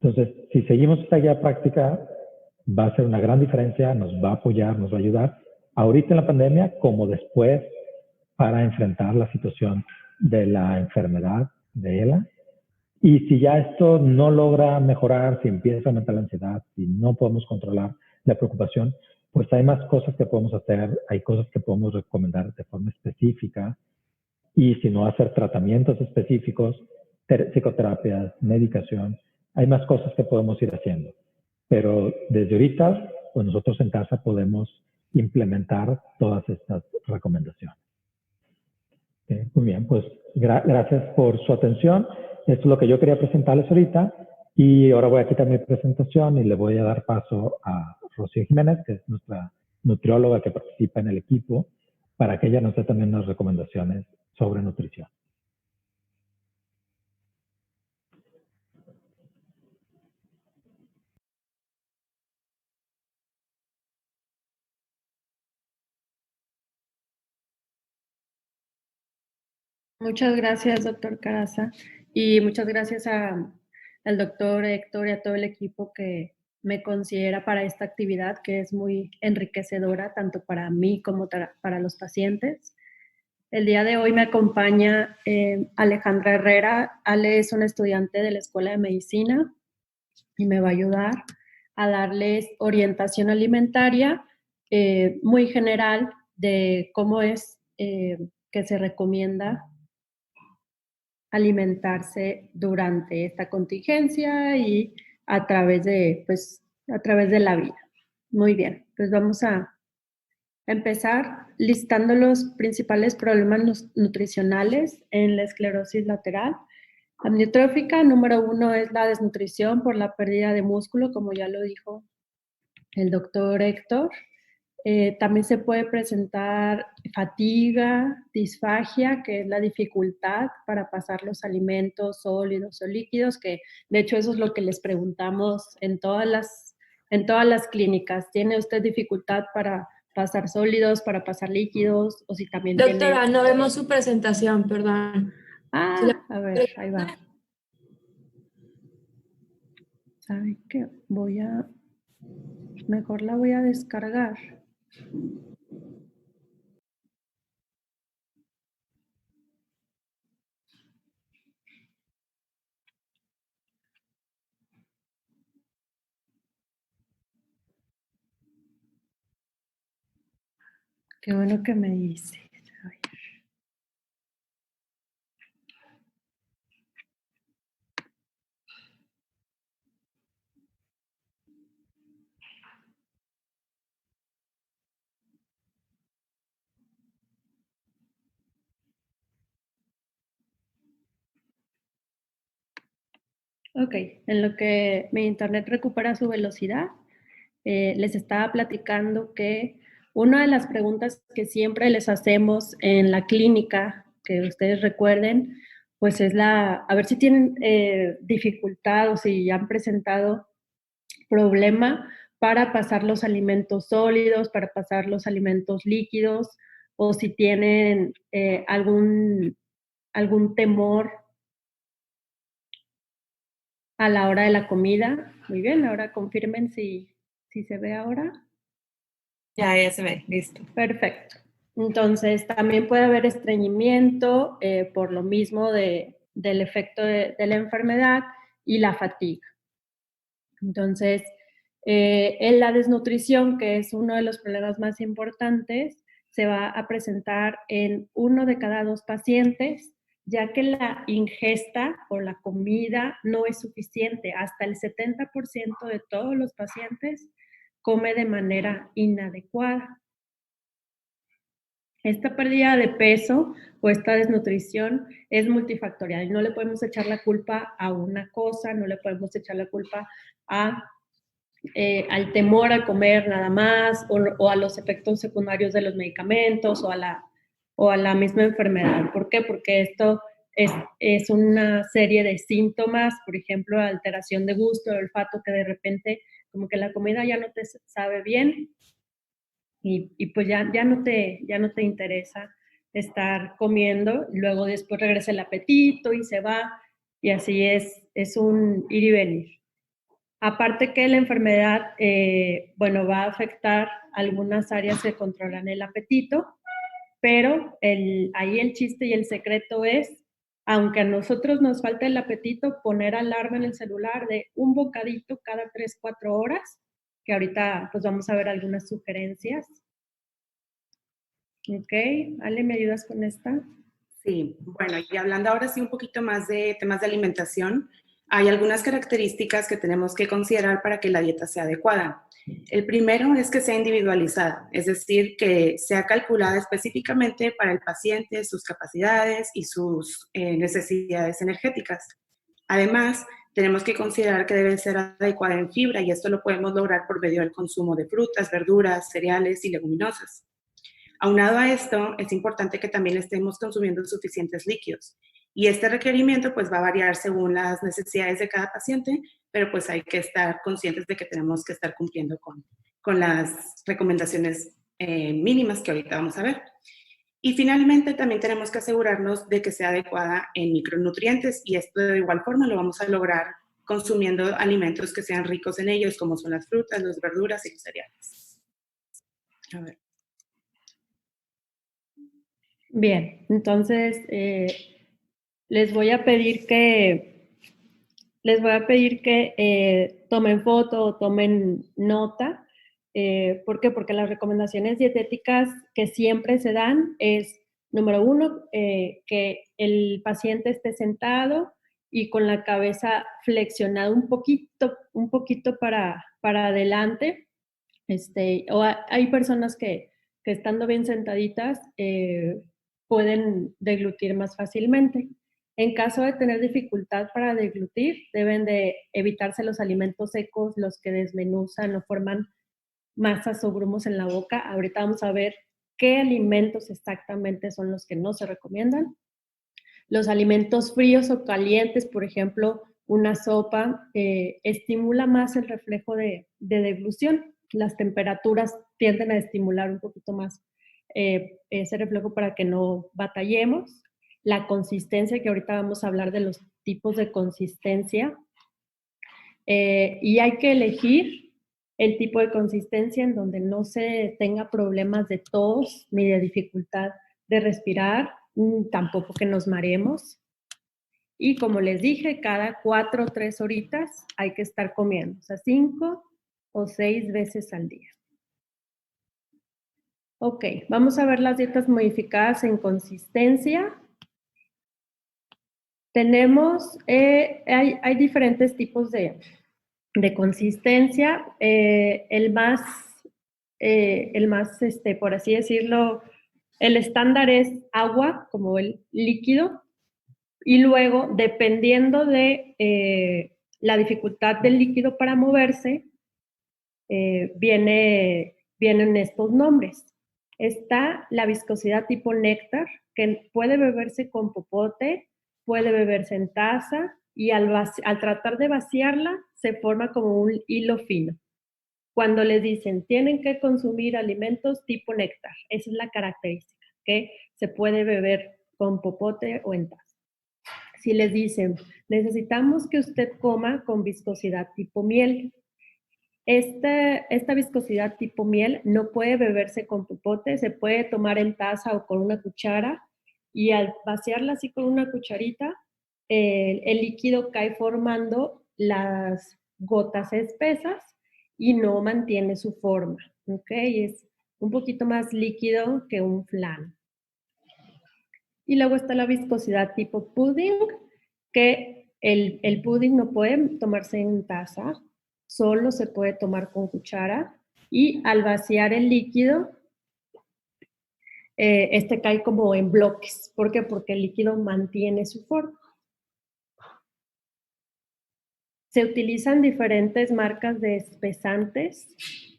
Entonces, si seguimos esta guía práctica, va a ser una gran diferencia, nos va a apoyar, nos va a ayudar, ahorita en la pandemia como después para enfrentar la situación de la enfermedad de ELA. Y si ya esto no logra mejorar, si empieza a aumentar la ansiedad, si no podemos controlar la preocupación, pues hay más cosas que podemos hacer, hay cosas que podemos recomendar de forma específica y si no hacer tratamientos específicos, psicoterapias, medicación, hay más cosas que podemos ir haciendo. Pero desde ahorita, pues nosotros en casa podemos implementar todas estas recomendaciones. Muy bien, pues gracias por su atención. Esto es lo que yo quería presentarles ahorita y ahora voy a quitar mi presentación y le voy a dar paso a Rocío Jiménez, que es nuestra nutrióloga que participa en el equipo, para que ella nos dé también unas recomendaciones sobre nutrición. Muchas gracias, doctor Caraza, y muchas gracias al doctor Héctor y a todo el equipo que me considera para esta actividad que es muy enriquecedora tanto para mí como para los pacientes. El día de hoy me acompaña Alejandra Herrera. Ale es una estudiante de la Escuela de Medicina y me va a ayudar a darles orientación alimentaria muy general de cómo es que se recomienda alimentarse durante esta contingencia y a través de, pues, a través de la vida. Muy bien, pues vamos a empezar listando los principales problemas nutricionales en la esclerosis lateral amiotrófica. Número 1 es la desnutrición por la pérdida de músculo, como ya lo dijo el doctor Héctor. También se puede presentar fatiga, disfagia, que es la dificultad para pasar los alimentos sólidos o líquidos, que de hecho eso es lo que les preguntamos en todas las clínicas. ¿Tiene usted dificultad para pasar sólidos, para pasar líquidos? O si también Doctora, tiene... no vemos su presentación, perdón. A ver, ahí va. ¿Sabe qué? Mejor la voy a descargar. Qué bueno que me dice. A ver. Ok, en lo que mi internet recupera su velocidad, les estaba platicando que una de las preguntas que siempre les hacemos en la clínica, que ustedes recuerden, pues es a ver si tienen dificultad o si han presentado problema para pasar los alimentos sólidos, para pasar los alimentos líquidos, o si tienen algún temor a la hora de la comida. Muy bien, ahora confirmen si se ve ahora. Ya se ve, listo. Perfecto. Entonces, también puede haber estreñimiento por lo mismo del efecto de la enfermedad y la fatiga. Entonces, en la desnutrición, que es uno de los problemas más importantes, se va a presentar en 1 de cada 2 pacientes, ya que la ingesta o la comida no es suficiente. Hasta el 70% de todos los pacientes come de manera inadecuada. Esta pérdida de peso o esta desnutrición es multifactorial y no le podemos echar la culpa a una cosa, no le podemos echar la culpa al temor a comer nada más o a los efectos secundarios de los medicamentos o a la misma enfermedad. ¿Por qué? Porque esto es una serie de síntomas, por ejemplo, alteración de gusto, de olfato, que de repente como que la comida ya no te sabe bien y pues ya no te interesa estar comiendo, luego después regresa el apetito y se va, y así es un ir y venir. Aparte que la enfermedad, va a afectar algunas áreas que controlan el apetito, pero ahí el chiste y el secreto es, aunque a nosotros nos falta el apetito, poner alarma en el celular de un bocadito cada 3, 4 horas, que ahorita pues vamos a ver algunas sugerencias. Ok, Ale, ¿me ayudas con esta? Sí, bueno, y hablando ahora sí un poquito más de temas de alimentación, hay algunas características que tenemos que considerar para que la dieta sea adecuada. El primero es que sea individualizada, es decir, que sea calculada específicamente para el paciente, sus capacidades y sus necesidades energéticas. Además, tenemos que considerar que debe ser adecuada en fibra y esto lo podemos lograr por medio del consumo de frutas, verduras, cereales y leguminosas. Aunado a esto, es importante que también estemos consumiendo suficientes líquidos. Y este requerimiento pues va a variar según las necesidades de cada paciente, pero pues hay que estar conscientes de que tenemos que estar cumpliendo con las recomendaciones mínimas que ahorita vamos a ver. Y finalmente también tenemos que asegurarnos de que sea adecuada en micronutrientes y esto de igual forma lo vamos a lograr consumiendo alimentos que sean ricos en ellos, como son las frutas, las verduras y los cereales. A ver. Bien, entonces les voy a pedir que tomen foto o tomen nota. ¿Por qué? Porque las recomendaciones dietéticas que siempre se dan es, número 1, que el paciente esté sentado y con la cabeza flexionada un poquito para adelante. Hay personas que estando bien sentaditas pueden deglutir más fácilmente. En caso de tener dificultad para deglutir, deben de evitarse los alimentos secos, los que desmenuzan o forman masas o grumos en la boca. Ahorita vamos a ver qué alimentos exactamente son los que no se recomiendan. Los alimentos fríos o calientes, por ejemplo, una sopa, estimula más el reflejo de deglución. Las temperaturas tienden a estimular un poquito más ese reflejo para que no batallemos. La consistencia, que ahorita vamos a hablar de los tipos de consistencia. Y hay que elegir el tipo de consistencia en donde no se tenga problemas de tos ni de dificultad de respirar, tampoco que nos mareemos. Y como les dije, cada 4 o 3 horitas hay que estar comiendo, o sea, 5 o 6 veces al día. Ok, vamos a ver las dietas modificadas en consistencia. Tenemos, hay diferentes tipos de consistencia. El más, por así decirlo, el estándar es agua, como el líquido, y luego, dependiendo de la dificultad del líquido para moverse, vienen estos nombres. Está la viscosidad tipo néctar, que puede beberse con popote, puede beberse en taza, y al tratar de vaciarla, se forma como un hilo fino. Cuando les dicen, tienen que consumir alimentos tipo néctar, esa es la característica, que se puede beber con popote o en taza. Si les dicen, necesitamos que usted coma con viscosidad tipo miel, esta viscosidad tipo miel no puede beberse con popote, se puede tomar en taza o con una cuchara, y al vaciarla así con una cucharita, el líquido cae formando las gotas espesas y no mantiene su forma, ¿ok? Es un poquito más líquido que un flan. Y luego está la viscosidad tipo pudding, que el pudding no puede tomarse en taza, solo se puede tomar con cuchara, y al vaciar el líquido, este cae como en bloques. ¿Por qué? Porque el líquido mantiene su forma. Se utilizan diferentes marcas de espesantes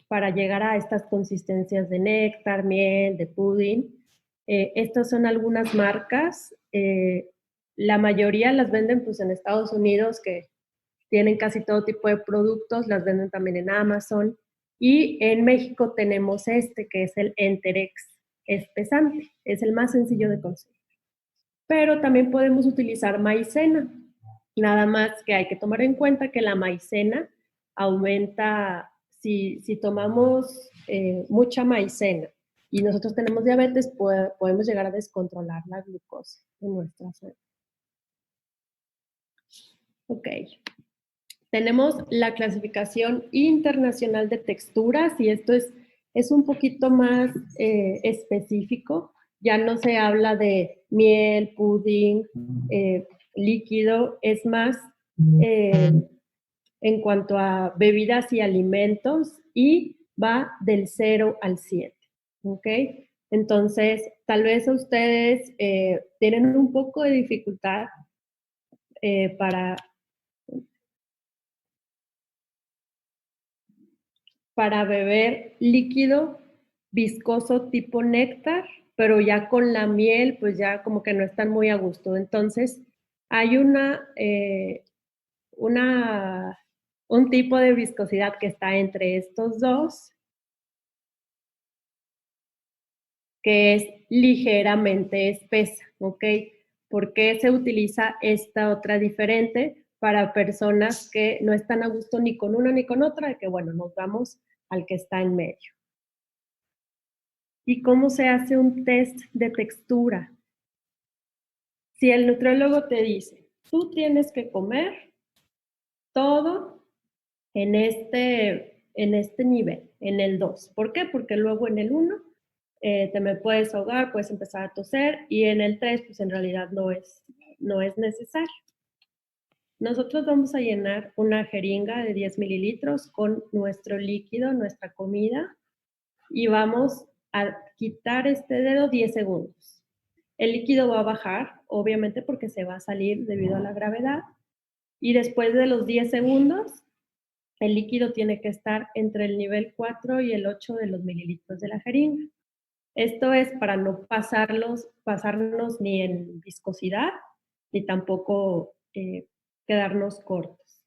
para llegar a estas consistencias de néctar, miel, de pudding. Estas son algunas marcas. La mayoría las venden pues en Estados Unidos, que tienen casi todo tipo de productos, las venden también en Amazon. Y en México tenemos este, que es el Enterex espesante. Es el más sencillo de conseguir. Pero también podemos utilizar maicena. Nada más que hay que tomar en cuenta que la maicena aumenta, si tomamos mucha maicena y nosotros tenemos diabetes, podemos llegar a descontrolar la glucosa en nuestra sangre. Ok. Tenemos la clasificación internacional de texturas, y esto es un poquito más específico. Ya no se habla de miel, pudding, líquido, es más en cuanto a bebidas y alimentos, y va del 0 al 7, ¿ok? Entonces, tal vez ustedes tienen un poco de dificultad para beber líquido viscoso tipo néctar, pero ya con la miel, pues ya como que no están muy a gusto. Entonces, hay un tipo de viscosidad que está entre estos dos, que es ligeramente espesa, ¿ok? ¿Por qué se utiliza esta otra diferente? Para personas que no están a gusto ni con una ni con otra, que bueno, nos vamos al que está en medio. ¿Y cómo se hace un test de textura? Si el nutriólogo te dice, tú tienes que comer todo en este nivel, en el 2. ¿Por qué? Porque luego en el 1 te me puedes ahogar, puedes empezar a toser, y en el 3 pues en realidad no es necesario. Nosotros vamos a llenar una jeringa de 10 mililitros con nuestro líquido, nuestra comida, y vamos a quitar este dedo 10 segundos. El líquido va a bajar, obviamente porque se va a salir debido a la gravedad, y después de los 10 segundos, el líquido tiene que estar entre el nivel 4 y el 8 de los mililitros de la jeringa. Esto es para no pasarnos ni en viscosidad, ni tampoco quedarnos cortos.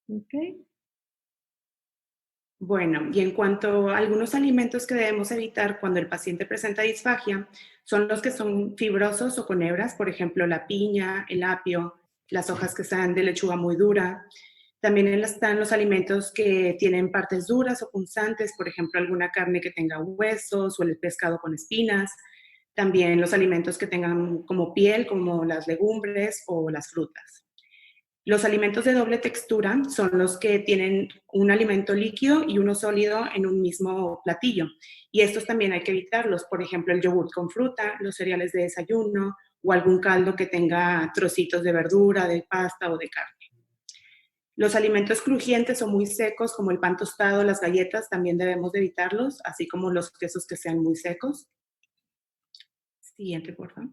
¿Ok? Bueno, y en cuanto a algunos alimentos que debemos evitar cuando el paciente presenta disfagia, son los que son fibrosos o con hebras, por ejemplo, la piña, el apio, las hojas que sean de lechuga muy dura. También están los alimentos que tienen partes duras o punzantes, por ejemplo, alguna carne que tenga huesos o el pescado con espinas. También los alimentos que tengan como piel, como las legumbres o las frutas. Los alimentos de doble textura son los que tienen un alimento líquido y uno sólido en un mismo platillo. Y estos también hay que evitarlos. Por ejemplo, el yogur con fruta, los cereales de desayuno o algún caldo que tenga trocitos de verdura, de pasta o de carne. Los alimentos crujientes o muy secos, como el pan tostado, las galletas, también debemos de evitarlos, así como los quesos que sean muy secos. Siguiente, por favor.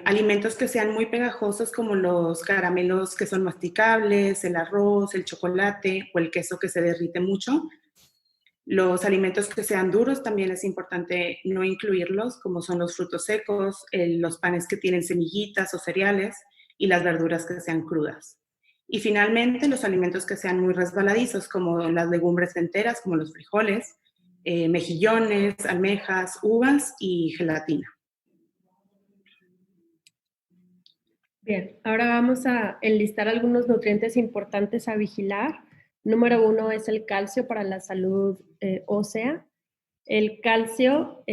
Alimentos que sean muy pegajosos, como los caramelos que son masticables, el arroz, el chocolate o el queso que se derrite mucho. Los alimentos que sean duros también es importante no incluirlos, como son los frutos secos, los panes que tienen semillitas o cereales y las verduras que sean crudas. Y finalmente, los alimentos que sean muy resbaladizos, como las legumbres enteras, como los frijoles, mejillones, almejas, uvas y gelatina. Bien, ahora vamos a enlistar algunos nutrientes importantes a vigilar. Número 1 es el calcio para la salud ósea. El calcio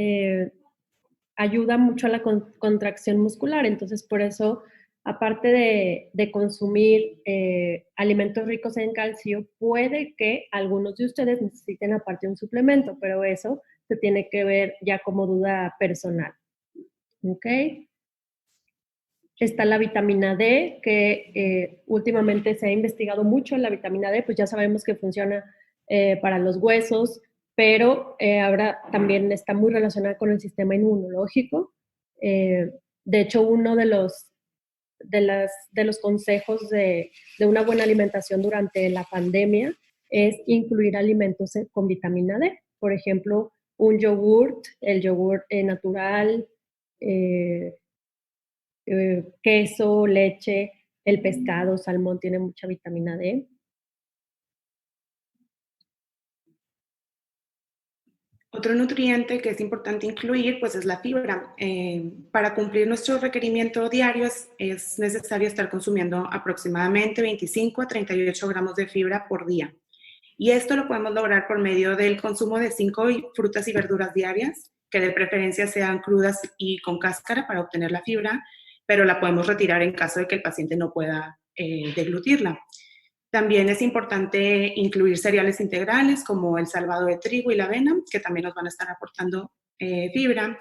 ayuda mucho a la contracción muscular, entonces por eso, aparte de consumir alimentos ricos en calcio, puede que algunos de ustedes necesiten aparte un suplemento, pero eso se tiene que ver ya como duda personal. ¿Ok? Está la vitamina D, que últimamente se ha investigado mucho en la vitamina D, pues ya sabemos que funciona para los huesos, pero ahora también está muy relacionada con el sistema inmunológico. De hecho, uno de los consejos de una buena alimentación durante la pandemia es incluir alimentos con vitamina D. Por ejemplo, un yogurt, el yogurt natural, queso, leche, el pescado, salmón tiene mucha vitamina D. Otro nutriente que es importante incluir pues es la fibra. Para cumplir nuestro requerimiento diario es necesario estar consumiendo aproximadamente 25 a 38 gramos de fibra por día. Y esto lo podemos lograr por medio del consumo de 5 frutas y verduras diarias, que de preferencia sean crudas y con cáscara para obtener la fibra, pero la podemos retirar en caso de que el paciente no pueda deglutirla. También es importante incluir cereales integrales como el salvado de trigo y la avena, que también nos van a estar aportando fibra.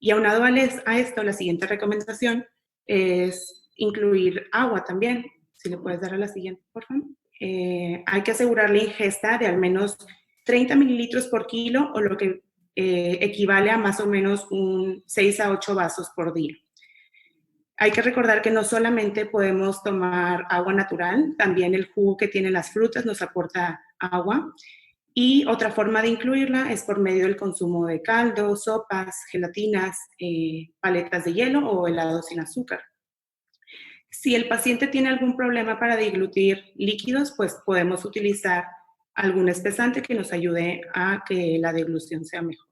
Y aunado a esto, la siguiente recomendación es incluir agua también. Si le puedes dar a la siguiente, por favor. Hay que asegurar la ingesta de al menos 30 mililitros por kilo, o lo que equivale a más o menos 6 a 8 vasos por día. Hay que recordar que no solamente podemos tomar agua natural, también el jugo que tienen las frutas nos aporta agua. Y otra forma de incluirla es por medio del consumo de caldos, sopas, gelatinas, paletas de hielo o helados sin azúcar. Si el paciente tiene algún problema para deglutir líquidos, pues podemos utilizar algún espesante que nos ayude a que la deglución sea mejor.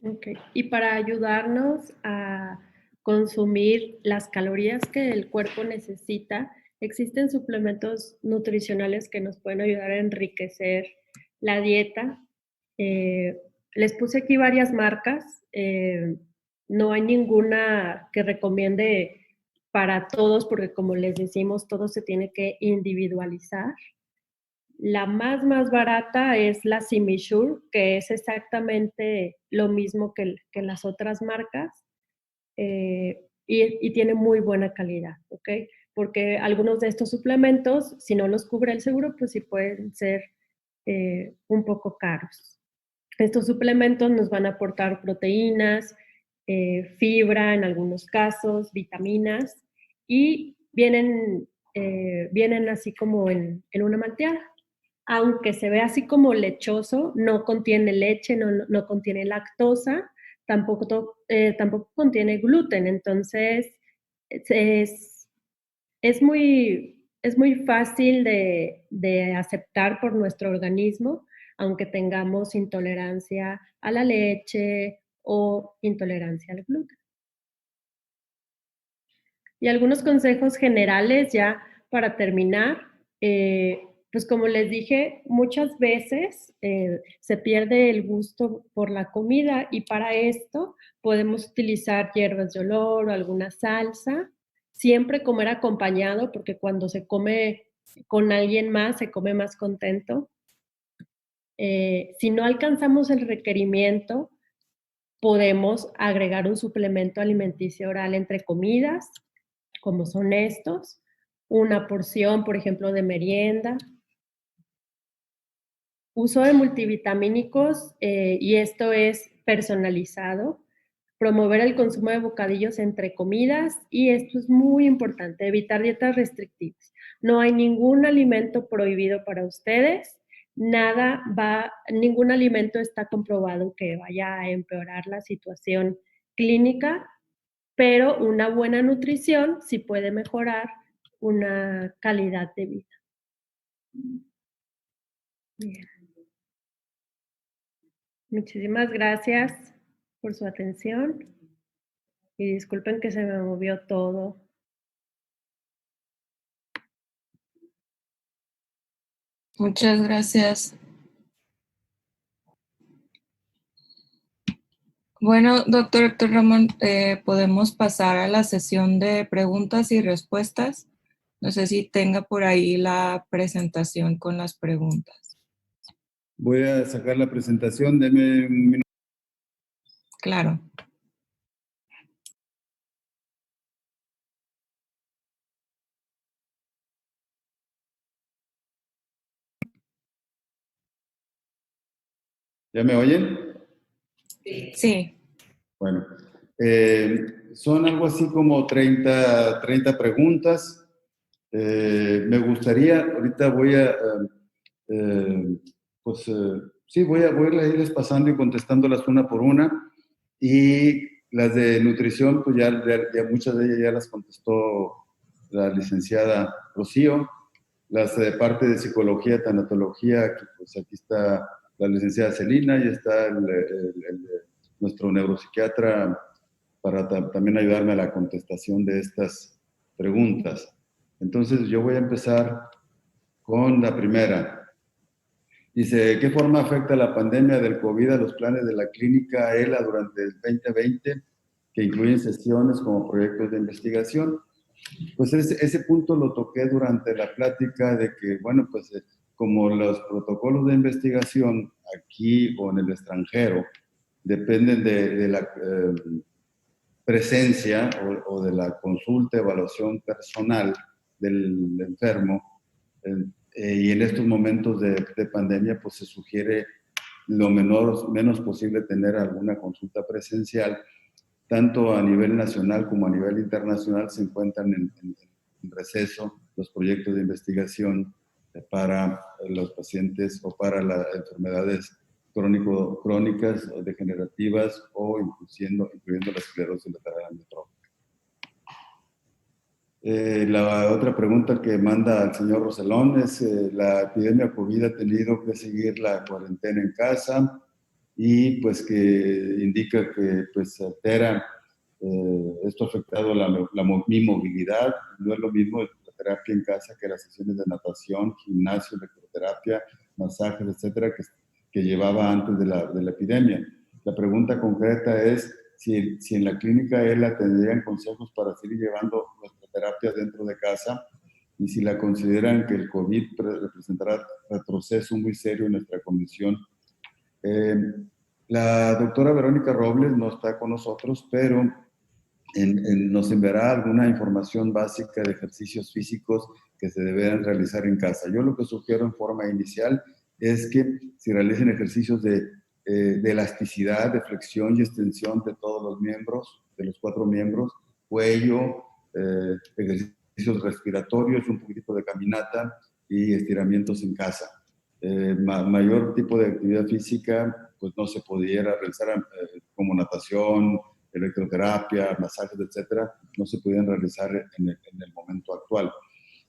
Okay. Y para ayudarnos a consumir las calorías que el cuerpo necesita, existen suplementos nutricionales que nos pueden ayudar a enriquecer la dieta. Les puse aquí varias marcas. No hay ninguna que recomiende para todos, porque como les decimos, todo se tiene que individualizar. La más barata es la Simisure, que es exactamente lo mismo que las otras marcas, y tiene muy buena calidad, ¿ok? Porque algunos de estos suplementos, si no los cubre el seguro, pues sí pueden ser un poco caros. Estos suplementos nos van a aportar proteínas, fibra en algunos casos, vitaminas, y vienen así como en una malteada. Aunque se ve así como lechoso, no contiene leche, no contiene lactosa, tampoco contiene gluten. Entonces, es muy fácil de aceptar por nuestro organismo, aunque tengamos intolerancia a la leche o intolerancia al gluten. Y algunos consejos generales ya para terminar. Pues como les dije, muchas veces se pierde el gusto por la comida, y para esto podemos utilizar hierbas de olor o alguna salsa. Siempre comer acompañado, porque cuando se come con alguien más, se come más contento. Si no alcanzamos el requerimiento, podemos agregar un suplemento alimenticio oral entre comidas, como son estos, una porción, por ejemplo, de merienda. Uso de multivitamínicos, y esto es personalizado. Promover el consumo de bocadillos entre comidas, y esto es muy importante, evitar dietas restrictivas. No hay ningún alimento prohibido para ustedes, ningún alimento está comprobado que vaya a empeorar la situación clínica, pero una buena nutrición sí puede mejorar una calidad de vida. Bien. Muchísimas gracias por su atención y disculpen que se me movió todo. Muchas gracias. Bueno, doctor Héctor Ramón, podemos pasar a la sesión de preguntas y respuestas. No sé si tenga por ahí la presentación con las preguntas. Voy a sacar la presentación, deme un minuto. Claro. ¿Ya me oyen? Sí. Bueno, son algo así como 30 preguntas. Me gustaría, ahorita voy a, sí, voy a irles pasando y contestándolas una por una. Y las de nutrición, pues ya muchas de ellas ya las contestó la licenciada Rocío. Las de parte de psicología, tanatología, pues aquí está la licenciada Celina y está nuestro neuropsiquiatra para también ayudarme a la contestación de estas preguntas. Entonces, yo voy a empezar con la primera. Dice, ¿de qué forma afecta la pandemia del COVID a los planes de la clínica ELA durante el 2020, que incluyen sesiones como proyectos de investigación? Pues ese punto lo toqué durante la plática de que, bueno, pues como los protocolos de investigación aquí o en el extranjero dependen de la presencia o de la consulta, evaluación personal del enfermo, y en estos momentos de pandemia, pues se sugiere lo menos posible tener alguna consulta presencial. Tanto a nivel nacional como a nivel internacional se encuentran en receso los proyectos de investigación para los pacientes o para las enfermedades crónicas, degenerativas o incluyendo la esclerosis lateral amiotrófica. La otra pregunta que manda el señor Roselón es, la epidemia COVID ha tenido que seguir la cuarentena en casa y pues que indica que pues se altera, esto ha afectado mi movilidad. No es lo mismo la terapia en casa que las sesiones de natación, gimnasio, electroterapia, masajes, etcétera, que llevaba antes de la epidemia. La pregunta concreta es si en la clínica ELA tendrían consejos para seguir llevando nuestra terapia dentro de casa y si la consideran que el COVID representará retroceso muy serio en nuestra condición. La doctora Verónica Robles no está con nosotros, pero nos enviará alguna información básica de ejercicios físicos que se deberán realizar en casa. Yo lo que sugiero en forma inicial es que se realicen ejercicios de elasticidad, de flexión y extensión de todos los miembros, de los 4 miembros, cuello, ejercicios respiratorios, un poquito de caminata y estiramientos en casa. Mayor tipo de actividad física, pues no se pudiera realizar como natación, electroterapia, masajes, etcétera, no se podían realizar en el momento actual.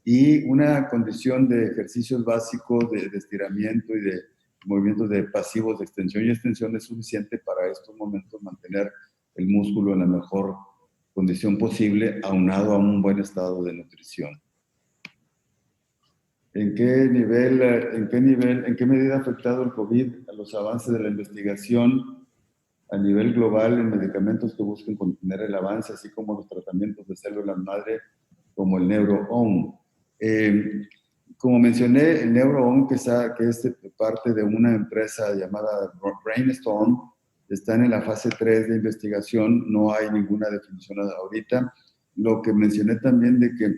Y una condición de ejercicios básicos de estiramiento y de movimientos de pasivos de extensión y extensión es suficiente para estos momentos mantener el músculo en la mejor condición posible, aunado a un buen estado de nutrición. ¿En qué medida ha afectado el COVID a los avances de la investigación a nivel global en medicamentos que busquen contener el avance, así como los tratamientos de células madre como el NeuroOn. Como mencioné, el NeuroOn, que es parte de una empresa llamada Brainstorm, están en la fase 3 de investigación, no hay ninguna definición ahorita. Lo que mencioné también de que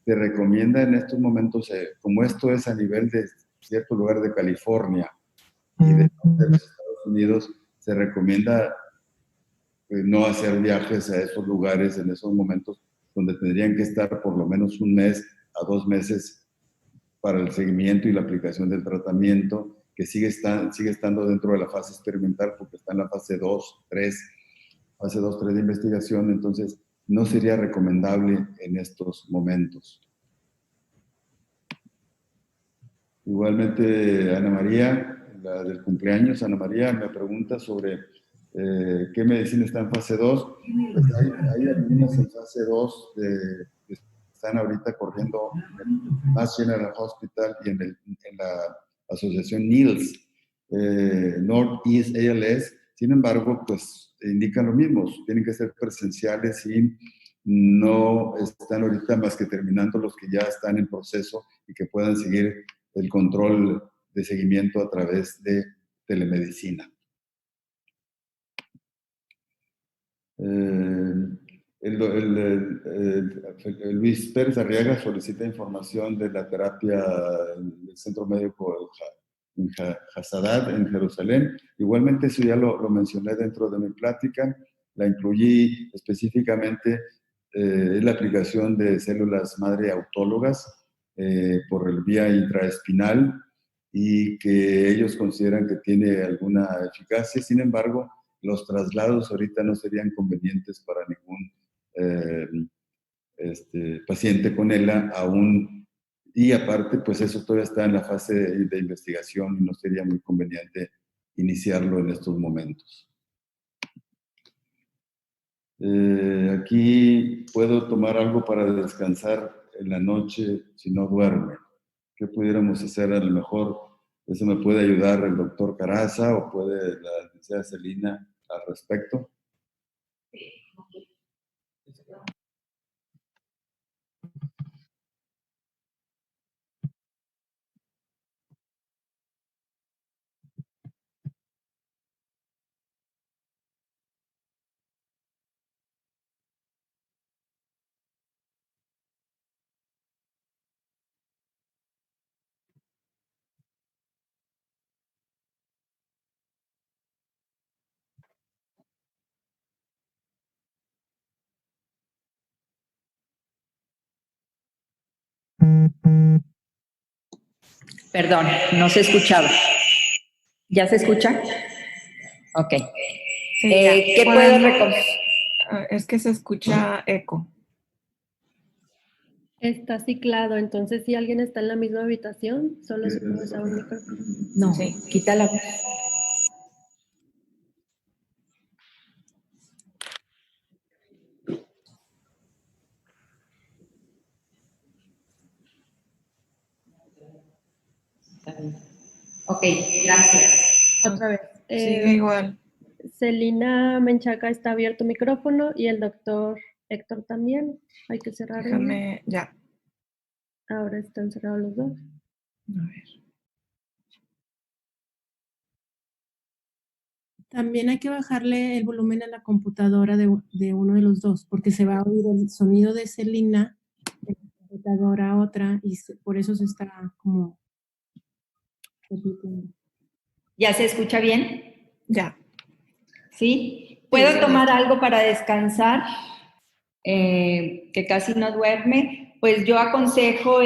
se recomienda en estos momentos, como esto es a nivel de cierto lugar de California y de los Estados Unidos, se recomienda no hacer viajes a esos lugares en esos momentos donde tendrían que estar por lo menos 1 mes a 2 meses para el seguimiento y la aplicación del tratamiento, que sigue estando dentro de la fase experimental porque está en la fase 2, 3 de investigación, entonces no sería recomendable en estos momentos. Igualmente, Ana María, la del cumpleaños, Ana María, me pregunta sobre qué medicina está en fase 2. Pues hay algunas en fase 2 que están ahorita corriendo en Mass General Hospital y en la asociación NEALS, Northeast ALS. Sin embargo, pues indican lo mismo, tienen que ser presenciales y no están ahorita más que terminando los que ya están en proceso y que puedan seguir el control de seguimiento a través de telemedicina. Luis Pérez Arriaga solicita información de la terapia del Centro Médico en Hasadat, en Jerusalén. Igualmente, eso ya lo mencioné dentro de mi plática. La incluí específicamente en la aplicación de células madre autólogas por el vía intraespinal y que ellos consideran que tiene alguna eficacia. Sin embargo, los traslados ahorita no serían convenientes para ningún paciente con ELA aún. Y aparte, pues eso todavía está en la fase de investigación y no sería muy conveniente iniciarlo en estos momentos. Aquí puedo tomar algo para descansar en la noche si no duerme. ¿Qué pudiéramos hacer? A lo mejor eso me puede ayudar el doctor Caraza o puede la licenciada Celina al respecto. Perdón, no se escuchaba. ¿Ya se escucha? Ok. Sí, ¿Qué puedo recomendar? Es que se escucha eco. Está ciclado, entonces si alguien está en la misma habitación, solo se puede usar un micrófono. No, Sí. quita la voz. Ok, gracias. Otra vez. Sigue igual. Celina Menchaca está abierto micrófono y el doctor Héctor también. Hay que cerrar. Déjame, ya. Ahora están cerrados los dos. A ver. También hay que bajarle el volumen a la computadora de uno de los dos, porque se va a oír el sonido de Celina de la computadora a otra y por eso se está como repitiendo. ¿Ya se escucha bien? Ya. ¿Sí? ¿Puedo Sí, tomar listo. algo para descansar? Que casi no duerme. Pues yo aconsejo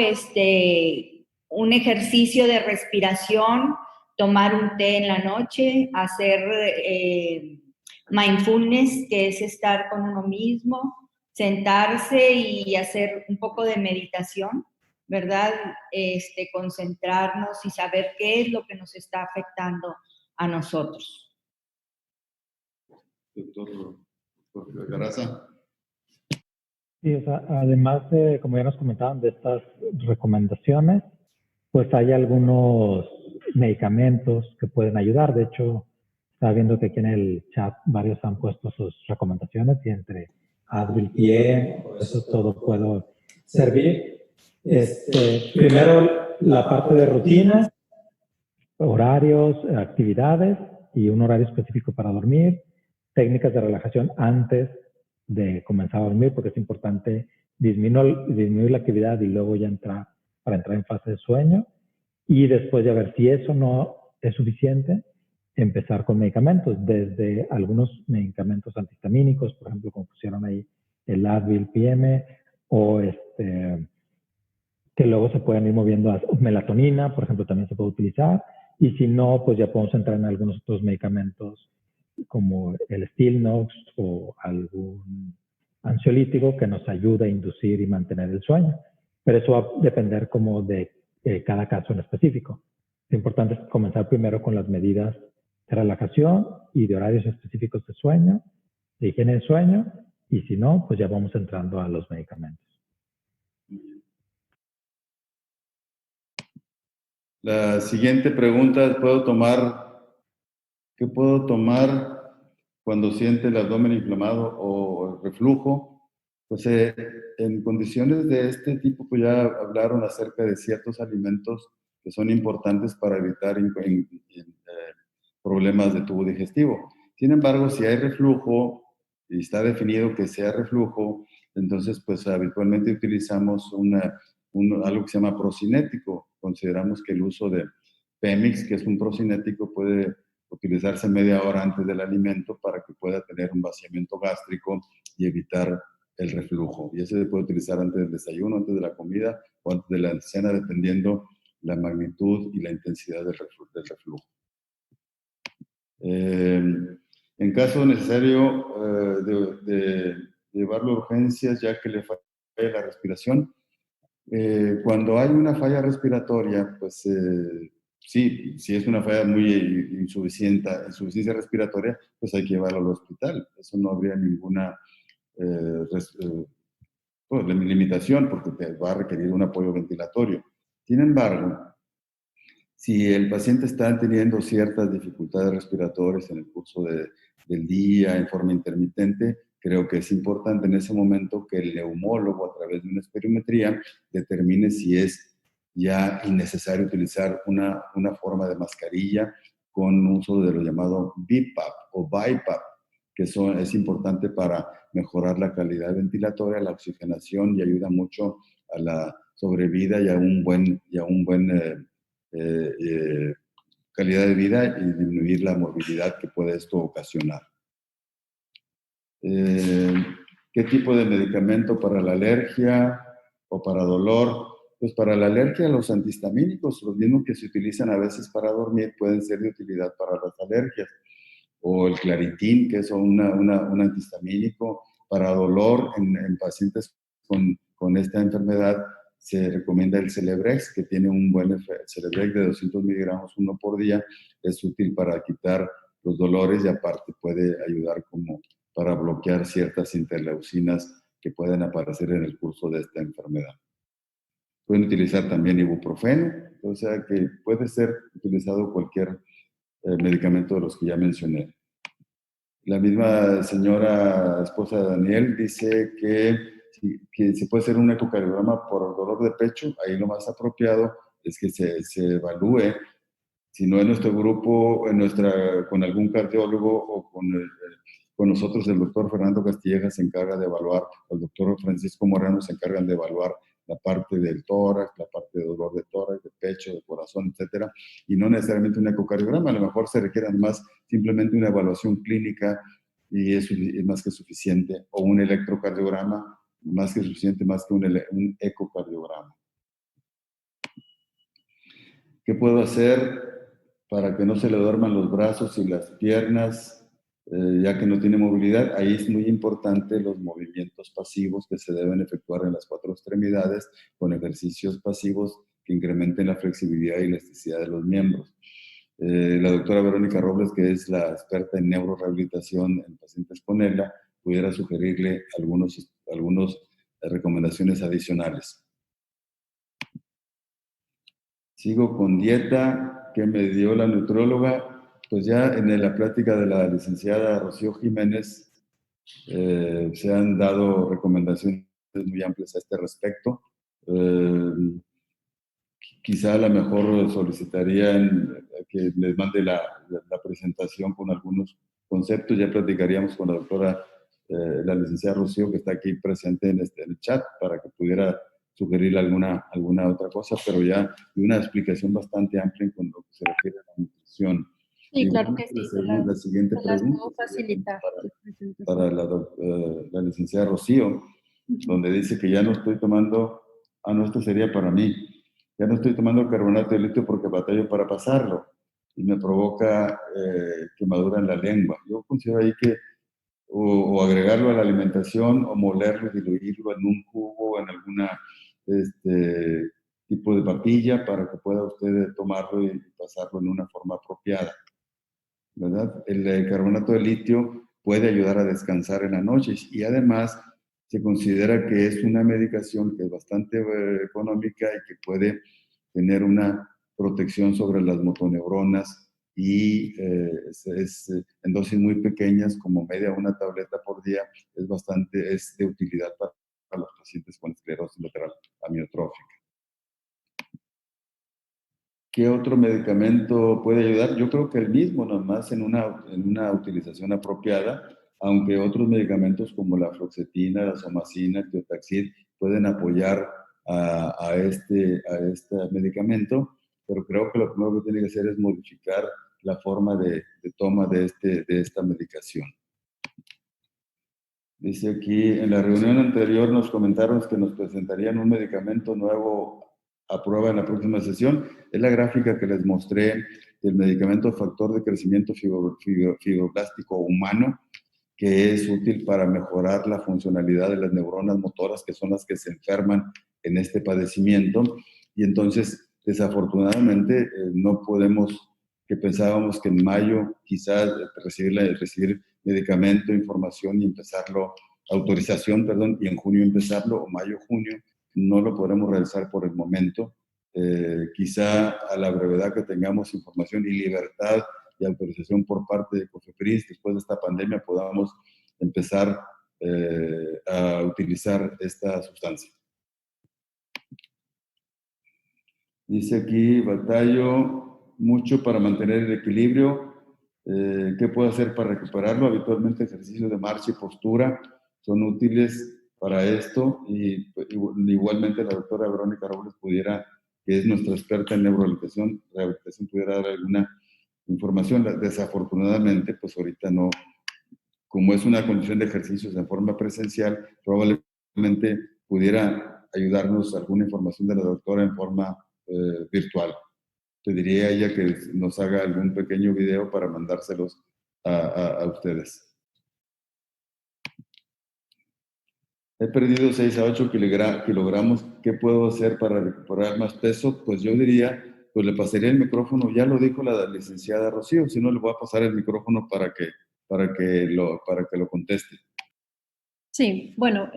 un ejercicio de respiración, tomar un té en la noche, hacer mindfulness, que es estar con uno mismo, sentarse y hacer un poco de meditación, ¿verdad? Concentrarnos y saber qué es lo que nos está afectando a nosotros. Doctor Caraza. Sí, o sea, además de, como ya nos comentaban, de estas recomendaciones, pues hay algunos medicamentos que pueden ayudar. De hecho, estaba viendo que aquí en el chat varios han puesto sus recomendaciones y entre Advil y eso todo puedo servir. Primero la parte de rutinas, horarios, actividades y un horario específico para dormir, técnicas de relajación antes de comenzar a dormir, porque es importante disminuir la actividad y luego ya para entrar en fase de sueño. Y después de ver si eso no es suficiente, empezar con medicamentos, desde algunos medicamentos antihistamínicos, por ejemplo, como pusieron ahí el Advil PM, o que luego se pueden ir moviendo a melatonina, por ejemplo, también se puede utilizar. Y si no, pues ya podemos entrar en algunos otros medicamentos como el Stilnox o algún ansiolítico que nos ayuda a inducir y mantener el sueño. Pero eso va a depender como de cada caso en específico. Lo importante es comenzar primero con las medidas de relajación y de horarios específicos de sueño, de higiene de sueño, y si no, pues ya vamos entrando a los medicamentos. La siguiente pregunta es, ¿qué puedo tomar cuando siente el abdomen inflamado o reflujo? Pues en condiciones de este tipo, pues ya hablaron acerca de ciertos alimentos que son importantes para evitar problemas de tubo digestivo. Sin embargo, si hay reflujo y está definido que sea reflujo, entonces pues habitualmente utilizamos algo que se llama procinético. Consideramos que el uso de Pemix, que es un procinético, puede utilizarse media hora antes del alimento para que pueda tener un vaciamiento gástrico y evitar el reflujo. Y ese se puede utilizar antes del desayuno, antes de la comida o antes de la cena, dependiendo la magnitud y la intensidad del reflujo. En caso necesario de llevarlo a urgencias, ya que le falla la respiración, cuando hay una falla respiratoria, pues sí, si es una falla muy insuficiencia respiratoria, pues hay que llevarlo al hospital. Eso no habría ninguna limitación, porque te va a requerir un apoyo ventilatorio. Sin embargo, si el paciente está teniendo ciertas dificultades respiratorias en el curso del día, en forma intermitente, creo que es importante en ese momento que el neumólogo, a través de una espirometría, determine si es ya innecesario utilizar una forma de mascarilla con uso de lo llamado BiPAP o BiPAP, que es importante para mejorar la calidad ventilatoria, la oxigenación, y ayuda mucho a la sobrevida y a un buen calidad de vida y disminuir la morbilidad que puede esto ocasionar. ¿Qué tipo de medicamento para la alergia o para dolor? Pues para la alergia, los antihistamínicos, los mismos que se utilizan a veces para dormir, pueden ser de utilidad para las alergias. O el Claritin, que es un antihistamínico para dolor en pacientes con esta enfermedad. Se recomienda el Celebrex, que tiene un buen efecto. Celebrex de 200 miligramos, 1 por día, es útil para quitar los dolores y aparte puede ayudar como para bloquear ciertas interleucinas que pueden aparecer en el curso de esta enfermedad. Pueden utilizar también ibuprofeno, o sea que puede ser utilizado cualquier medicamento de los que ya mencioné. La misma señora esposa de Daniel dice que se puede hacer un ecocardiograma por dolor de pecho. Ahí lo más apropiado es que se evalúe, si no en nuestro grupo, con algún cardiólogo o con nosotros, el doctor Fernando Castilleja se encarga de evaluar, o el doctor Francisco Moreno se encargan de evaluar la parte del tórax, la parte de dolor de tórax, de pecho, de corazón, etcétera, y no necesariamente un ecocardiograma. A lo mejor se requiere más simplemente una evaluación clínica y eso es más que suficiente, o un electrocardiograma, más que suficiente, más que un ecocardiograma. ¿Qué puedo hacer para que no se le duerman los brazos y las piernas, ya que no tiene movilidad? Ahí es muy importante los movimientos pasivos que se deben efectuar en las 4 extremidades con ejercicios pasivos que incrementen la flexibilidad y elasticidad de los miembros. La doctora Verónica Robles, que es la experta en neurorehabilitación en pacientes con ELA, pudiera sugerirle algunas recomendaciones adicionales. Sigo con dieta que me dio la nutrióloga. Pues ya en la plática de la licenciada Rocío Jiménez se han dado recomendaciones muy amplias a este respecto. Quizá a lo mejor solicitarían que les mande la presentación con algunos conceptos. Ya platicaríamos con la doctora, la licenciada Rocío, que está aquí presente en el chat, para que pudiera sugerir alguna otra cosa, pero ya una explicación bastante amplia con lo que se refiere a la nutrición. Sí, claro que sí. La siguiente pregunta puedo facilitar. para la licenciada Rocío, donde dice que ya no estoy tomando, esto sería para mí, ya no estoy tomando carbonato de litio porque batallo para pasarlo y me provoca quemadura en la lengua. Yo considero ahí que o agregarlo a la alimentación o molerlo y diluirlo en un jugo, en alguna tipo de papilla para que pueda usted tomarlo y pasarlo en una forma apropiada, ¿verdad? El carbonato de litio puede ayudar a descansar en la noche y además se considera que es una medicación que es bastante económica y que puede tener una protección sobre las motoneuronas y en dosis muy pequeñas, como una tableta por día, es de utilidad para los pacientes con esclerosis lateral amiotrófica. ¿Qué otro medicamento puede ayudar? Yo creo que el mismo, nomás en una utilización apropiada, aunque otros medicamentos como la fluoxetina, la somacina, el Tiotaxid, pueden apoyar a este medicamento, pero creo que lo primero que tiene que hacer es modificar la forma de toma de esta medicación. Dice aquí, en la reunión anterior nos comentaron que nos presentarían un medicamento nuevo a prueba en la próxima sesión. Es la gráfica que les mostré del medicamento factor de crecimiento fibroblástico humano, que es útil para mejorar la funcionalidad de las neuronas motoras, que son las que se enferman en este padecimiento. Y entonces, desafortunadamente, no podemos, que pensábamos que en mayo quizás recibir medicamento, información y autorización, y en junio empezarlo, o mayo, junio, no lo podremos realizar por el momento. Quizá a la brevedad que tengamos información y libertad y autorización por parte de COFEPRIS, después de esta pandemia podamos empezar a utilizar esta sustancia. Dice aquí, batallo mucho para mantener el equilibrio. ¿Qué puedo hacer para recuperarlo? Habitualmente ejercicios de marcha y postura son útiles para esto, y igualmente la doctora Verónica Robles que es nuestra experta en rehabilitación, pudiera dar alguna información. Desafortunadamente, pues ahorita no, como es una condición de ejercicios en forma presencial, probablemente pudiera ayudarnos alguna información de la doctora en forma virtual. Te diría a ella que nos haga algún pequeño video para mandárselos a ustedes. He perdido 6 a 8 kilogramos. ¿Qué puedo hacer para recuperar más peso? Pues yo diría, pues le pasaría el micrófono. Ya lo dijo la licenciada Rocío. Si no, le voy a pasar el micrófono para que lo conteste. Sí, bueno,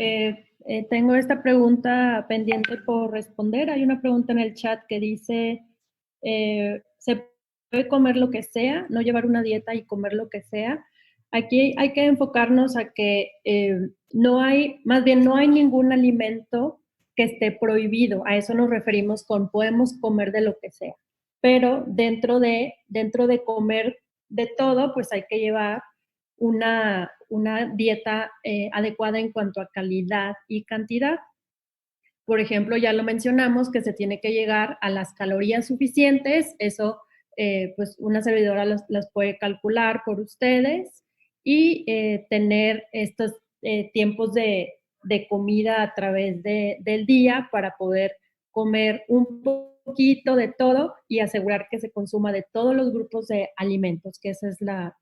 tengo esta pregunta pendiente por responder. Hay una pregunta en el chat que dice, ¿se puede comer lo que sea, no llevar una dieta y comer lo que sea? Aquí hay que enfocarnos a que no hay ningún alimento que esté prohibido. A eso nos referimos con podemos comer de lo que sea. Pero dentro de comer de todo, pues hay que llevar una dieta adecuada en cuanto a calidad y cantidad. Por ejemplo, ya lo mencionamos, que se tiene que llegar a las calorías suficientes. Eso, pues una servidora las puede calcular por ustedes y tener estos tiempos de comida a través del día para poder comer un poquito de todo y asegurar que se consuma de todos los grupos de alimentos, que esa es la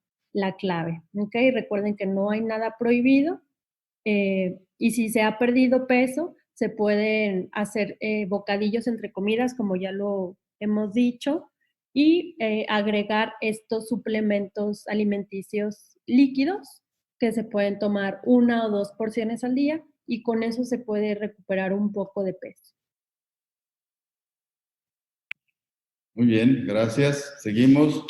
clave. ¿Okay? Recuerden que no hay nada prohibido y si se ha perdido peso, se pueden hacer bocadillos entre comidas, como ya lo hemos dicho, y agregar estos suplementos alimenticios líquidos que se pueden tomar 1 o 2 porciones al día y con eso se puede recuperar un poco de peso. Muy bien, gracias. Seguimos.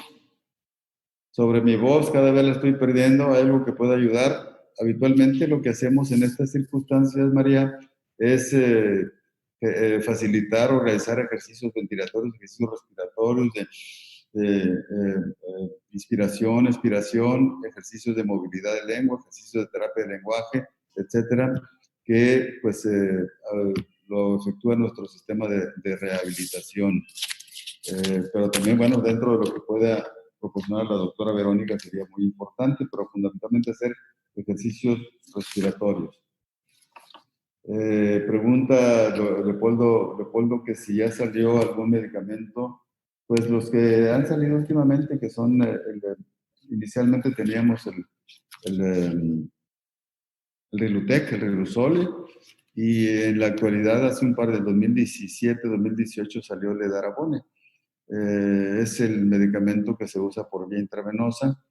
Sobre mi voz, cada vez la estoy perdiendo. ¿Hay algo que pueda ayudar? Habitualmente lo que hacemos en estas circunstancias, María, es facilitar o realizar ejercicios ventilatorios, ejercicios respiratorios, inspiración, expiración, ejercicios de movilidad de lengua, ejercicios de terapia de lenguaje, etcétera, que pues lo efectúa nuestro sistema de rehabilitación. Pero también, bueno, dentro de lo que pueda proporcionar la doctora Verónica sería muy importante, pero fundamentalmente hacer ejercicios respiratorios. Pregunta Leopoldo que si ya salió algún medicamento. Pues los que han salido últimamente, que son, inicialmente teníamos el Rilutec, el Riluzole, y en la actualidad, hace un par de 2017, 2018, salió el Edarabone. Es el medicamento que se usa por vía intravenosa.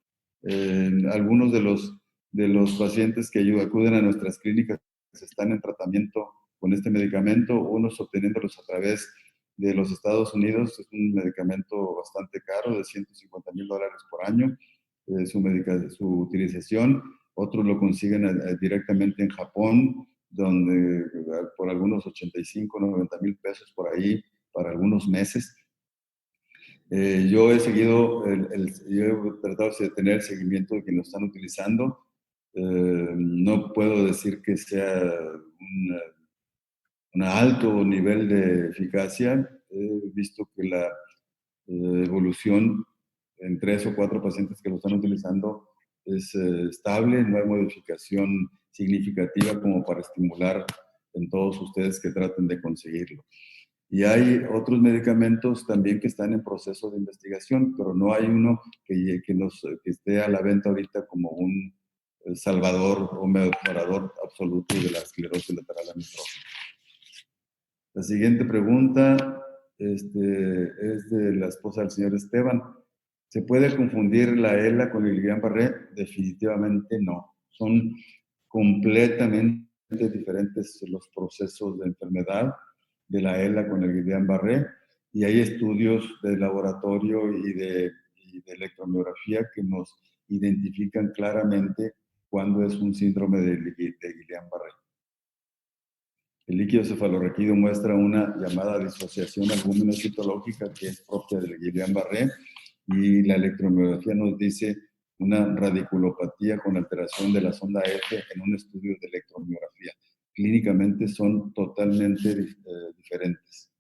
Algunos de los pacientes que acuden a nuestras clínicas están en tratamiento con este medicamento, unos obteniéndolos a través de los Estados Unidos. Es un medicamento bastante caro, de $150,000 por año, su utilización. Otros lo consiguen directamente en Japón, donde por algunos 85, 90,000 pesos por ahí, para algunos meses. Yo he seguido, yo he tratado de tener el seguimiento de quienes lo están utilizando. No puedo decir que sea un alto nivel de eficacia. He visto que la evolución en 3 o 4 pacientes que lo están utilizando es estable, no hay modificación significativa como para estimular en todos ustedes que traten de conseguirlo. Y hay otros medicamentos también que están en proceso de investigación, pero no hay uno que esté a la venta ahorita como un salvador o mejorador absoluto de la esclerosis lateral amiotrófica. La siguiente pregunta es de la esposa del señor Esteban. ¿Se puede confundir la ELA con el Guillain-Barré? Definitivamente no. Son completamente diferentes los procesos de enfermedad de la ELA con el Guillain-Barré, y hay estudios de laboratorio y de electromiografía que nos identifican claramente cuándo es un síndrome de Guillain-Barré. El líquido cefalorraquídeo muestra una llamada disociación albúmino-citológica que es propia del Guillain-Barré, y la electromiografía nos dice una radiculopatía con alteración de la sonda F en un estudio de electromiografía. Clínicamente son totalmente diferentes.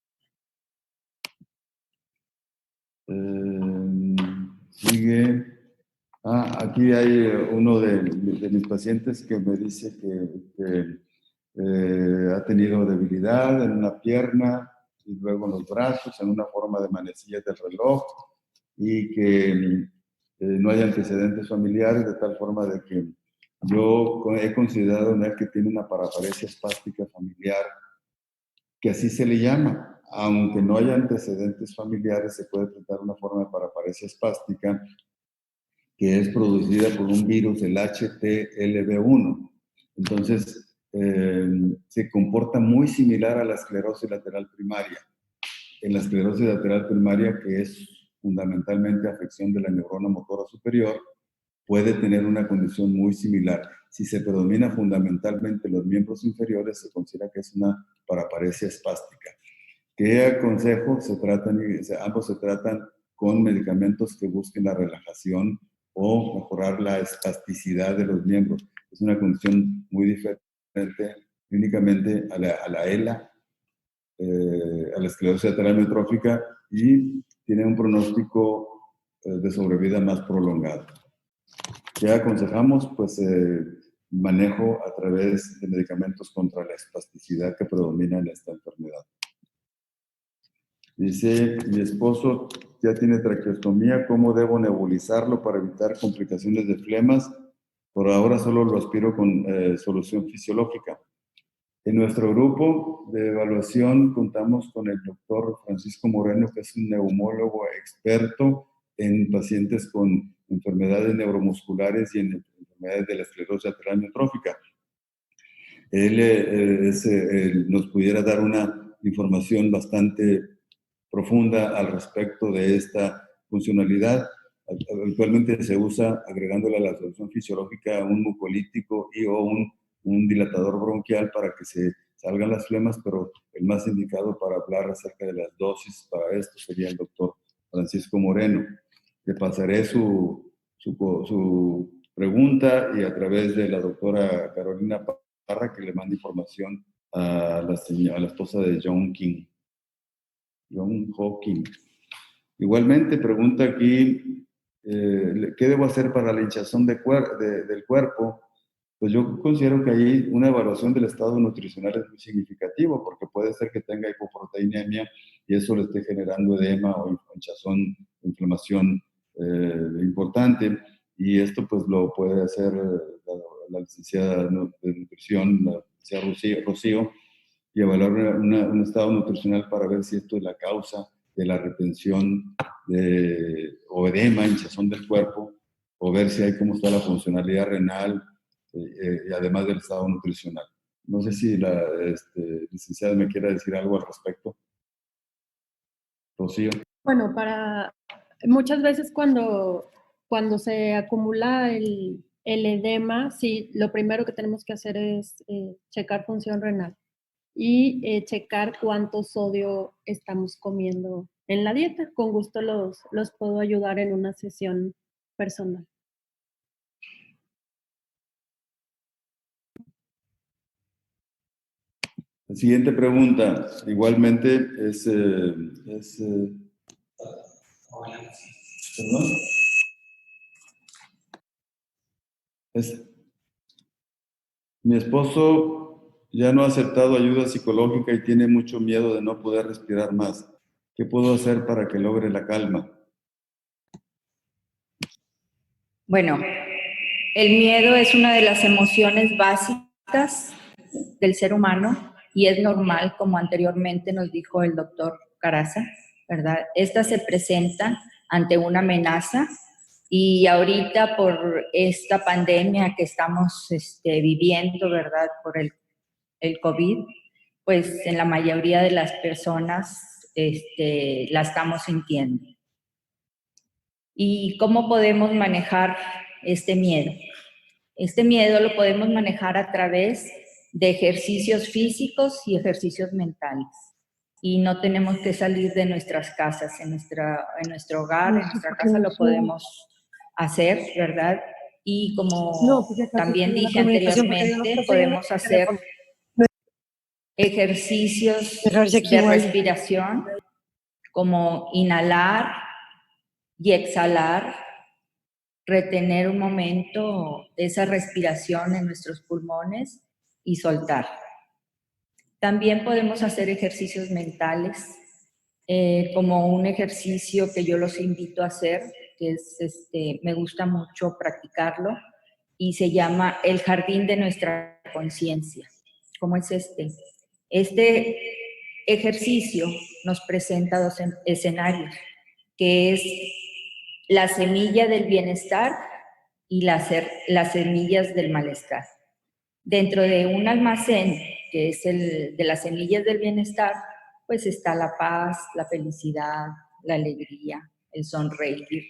Sigue. Aquí hay uno de mis pacientes que me dice que ha tenido debilidad en una pierna y luego en los brazos, en una forma de manecillas del reloj, y que no hay antecedentes familiares, de tal forma de que yo he considerado en él que tiene una paraparesia espástica familiar, que así se le llama. Aunque no haya antecedentes familiares, se puede tratar una forma de paraparesia espástica que es producida por un virus, el HTLV1. Entonces, se comporta muy similar a la esclerosis lateral primaria. En la esclerosis lateral primaria, que es fundamentalmente afección de la neurona motora superior, puede tener una condición muy similar. Si se predomina fundamentalmente los miembros inferiores, se considera que es una paraparesia espástica. ¿Qué aconsejo? Ambos se tratan con medicamentos que busquen la relajación o mejorar la espasticidad de los miembros. Es una condición muy diferente clínicamente a la ELA, a la esclerosis lateral amiotrófica, y tiene un pronóstico de sobrevida más prolongado. ¿Qué aconsejamos? Pues manejo a través de medicamentos contra la espasticidad que predomina en esta enfermedad. Dice, mi esposo ya tiene traqueostomía, ¿cómo debo nebulizarlo para evitar complicaciones de flemas? Por ahora solo lo aspiro con solución fisiológica. En nuestro grupo de evaluación contamos con el doctor Francisco Moreno, que es un neumólogo experto en pacientes con enfermedades neuromusculares y en enfermedades de la esclerosis lateral amiotrófica. Él nos pudiera dar una información bastante profunda al respecto de esta funcionalidad. Actualmente se usa, agregándole a la solución fisiológica, un mucolítico y o un dilatador bronquial para que se salgan las flemas, pero el más indicado para hablar acerca de las dosis para esto sería el doctor Francisco Moreno. Le pasaré su pregunta y a través de la doctora Carolina Parra, que le mande información a la esposa de John Hawking. Igualmente pregunta aquí, ¿qué debo hacer para la hinchazón del cuerpo? Pues yo considero que ahí una evaluación del estado nutricional es muy significativo, porque puede ser que tenga hipoproteinemia y eso le esté generando edema o hinchazón, inflamación importante, y esto pues lo puede hacer la licenciada de nutrición, la licenciada Rocío, y evaluar un estado nutricional para ver si esto es la causa de la retención o edema, hinchazón del cuerpo, o ver si hay cómo está la funcionalidad renal, y además del estado nutricional. No sé si la licenciada me quiere decir algo al respecto. Rocío. Bueno, muchas veces cuando se acumula el edema, sí, lo primero que tenemos que hacer es checar función renal y checar cuánto sodio estamos comiendo en la dieta. Con gusto los puedo ayudar en una sesión personal. La siguiente pregunta, igualmente, mi esposo ya no ha aceptado ayuda psicológica y tiene mucho miedo de no poder respirar más. ¿Qué puedo hacer para que logre la calma? Bueno, el miedo es una de las emociones básicas del ser humano y es normal, como anteriormente nos dijo el doctor Caraza, ¿verdad? Esta se presenta ante una amenaza y ahorita por esta pandemia que estamos viviendo, ¿verdad? Por el COVID, pues en la mayoría de las personas la estamos sintiendo. ¿Y cómo podemos manejar este miedo? Este miedo lo podemos manejar a través de ejercicios físicos y ejercicios mentales. Y no tenemos que salir de nuestras casas, en nuestro hogar, en nuestra casa lo podemos hacer, ¿verdad? Y como también dije anteriormente, podemos hacer ejercicios de respiración, como inhalar y exhalar, retener un momento esa respiración en nuestros pulmones y soltar. También podemos hacer ejercicios mentales, como un ejercicio que yo los invito a hacer, que es me gusta mucho practicarlo, y se llama el jardín de nuestra conciencia. ¿Cómo es este? Este ejercicio nos presenta dos escenarios, que es la semilla del bienestar y las semillas del malestar. Dentro de un almacén, que es el de las semillas del bienestar, pues está la paz, la felicidad, la alegría, el sonreír,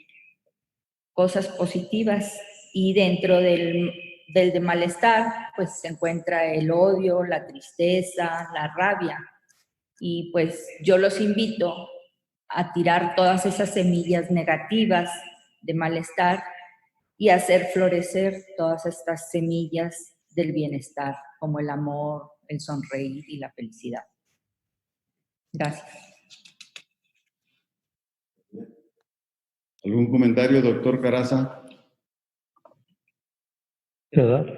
cosas positivas. Y dentro del de malestar, pues se encuentra el odio, la tristeza, la rabia. Y pues yo los invito a tirar todas esas semillas negativas de malestar y hacer florecer todas estas semillas del bienestar, como el amor, el sonreír y la felicidad. Gracias. ¿Algún comentario, doctor Caraza?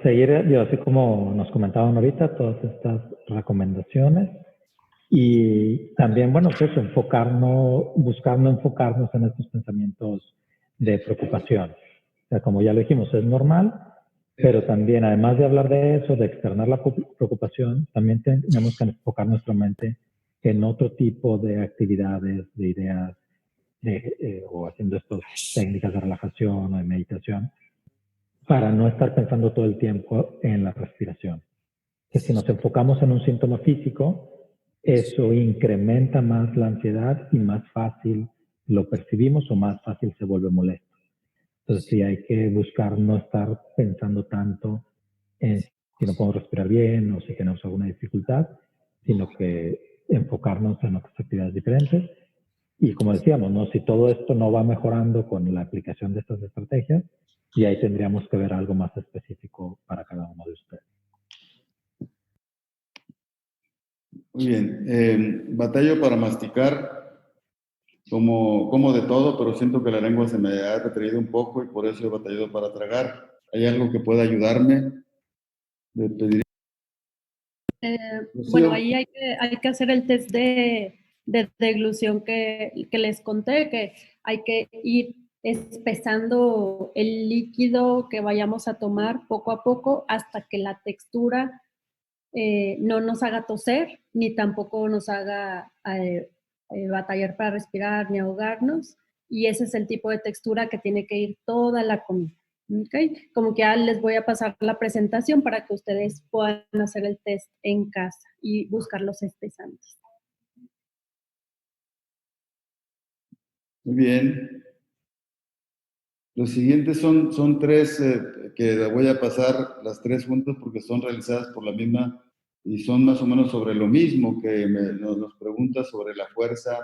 Seguir, así como nos comentaban ahorita, todas estas recomendaciones. Y también, bueno, pues buscar no enfocarnos en estos pensamientos de preocupación. O sea, como ya lo dijimos, es normal, pero también, además de hablar de eso, de externar la preocupación, también tenemos que enfocar nuestra mente en otro tipo de actividades, de ideas, o haciendo estas técnicas de relajación o de meditación, para no estar pensando todo el tiempo en la respiración. Que si nos enfocamos en un síntoma físico, eso incrementa más la ansiedad y más fácil lo percibimos o más fácil se vuelve molesto. Entonces sí hay que buscar no estar pensando tanto en si no podemos respirar bien o si tenemos alguna dificultad, sino que enfocarnos en otras actividades diferentes. Y como decíamos, ¿no? Si todo esto no va mejorando con la aplicación de estas estrategias, y ahí tendríamos que ver algo más específico para cada uno de ustedes. Muy bien. Batallo para masticar, como de todo, pero siento que la lengua se me ha retraído un poco y por eso he batallado para tragar. ¿Hay algo que pueda ayudarme? Le pediría... Bueno, ahí hay que hacer el test de deglución que les conté, que hay que ir espesando el líquido que vayamos a tomar poco a poco hasta que la textura no nos haga toser, ni tampoco nos haga batallar para respirar, ni ahogarnos. Y ese es el tipo de textura que tiene que ir toda la comida. ¿Okay? Como que ya les voy a pasar la presentación para que ustedes puedan hacer el test en casa y buscar los espesantes. Muy bien. Los siguientes son tres que voy a pasar las tres juntas porque son realizadas por la misma y son más o menos sobre lo mismo que nos pregunta sobre la fuerza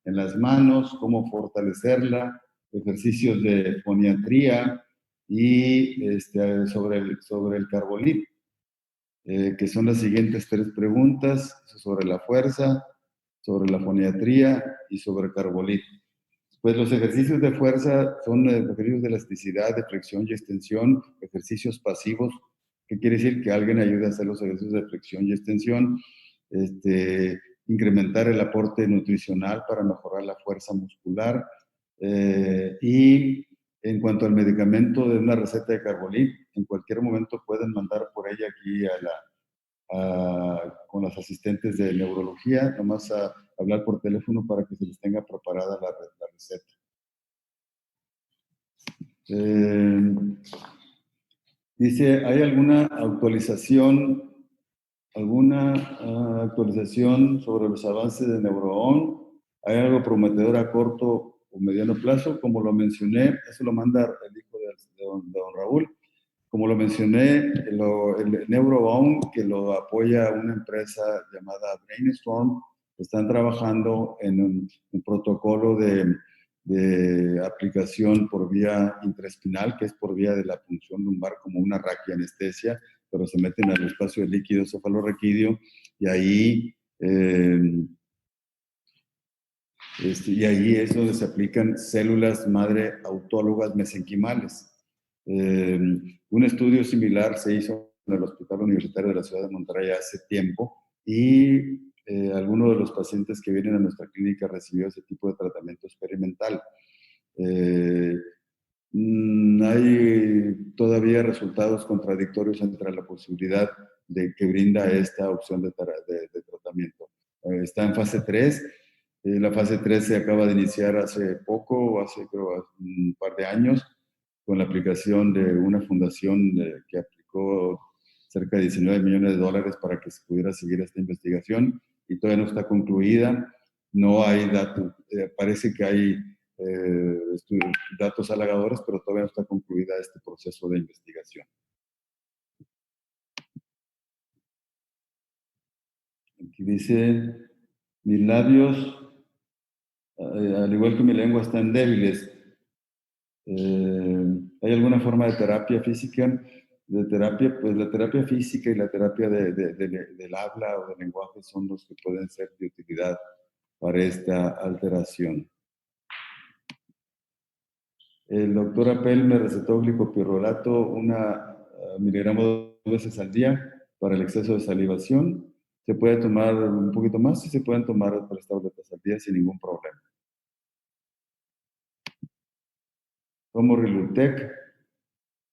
en las manos, cómo fortalecerla, ejercicios de foniatría y sobre el carbolít, que son las siguientes tres preguntas, sobre la fuerza, sobre la foniatría y sobre el carbolít. Pues los ejercicios de fuerza son ejercicios de elasticidad, de flexión y extensión, ejercicios pasivos, que quiere decir que alguien ayude a hacer los ejercicios de flexión y extensión, incrementar el aporte nutricional para mejorar la fuerza muscular, y en cuanto al medicamento de una receta de carbolít, en cualquier momento pueden mandar por ella aquí con las asistentes de neurología, nomás a hablar por teléfono para que se les tenga preparada la receta. Dice, ¿hay alguna actualización sobre los avances de NeuroOn? ¿Hay algo prometedor a corto o mediano plazo? Como lo mencioné, eso lo manda el hijo de don Raúl. Como lo mencioné, el NeuroOn, que lo apoya una empresa llamada Brainstorm, están trabajando en un protocolo de aplicación por vía intraespinal, que es por vía de la punción lumbar, como una raquianestesia, pero se meten al espacio del líquido cefalorraquídeo y ahí es donde se aplican células madre autólogas mesenquimales. Un estudio similar se hizo en el Hospital Universitario de la Ciudad de Monterrey hace tiempo y alguno de los pacientes que vienen a nuestra clínica recibió ese tipo de tratamiento experimental. Hay todavía resultados contradictorios entre la posibilidad de que brinda esta opción de tratamiento. Está en fase 3. La fase 3 se acaba de iniciar hace poco, creo un par de años, con la aplicación de una fundación que aplicó cerca de 19 millones de dólares para que se pudiera seguir esta investigación y todavía no está concluida. No hay datos, parece que hay datos halagadores, pero todavía no está concluida este proceso de investigación. Aquí dice, mis labios, al igual que mi lengua, están débiles. ¿Hay alguna forma de terapia física? Pues la terapia física y la terapia del habla o del lenguaje son los que pueden ser de utilidad para esta alteración. El doctor Apel me recetó glicopirrolato 1 miligramo 2 veces al día para el exceso de salivación. Se puede tomar un poquito más y se pueden tomar 3 tabletas al día sin ningún problema. Tomo Rilutec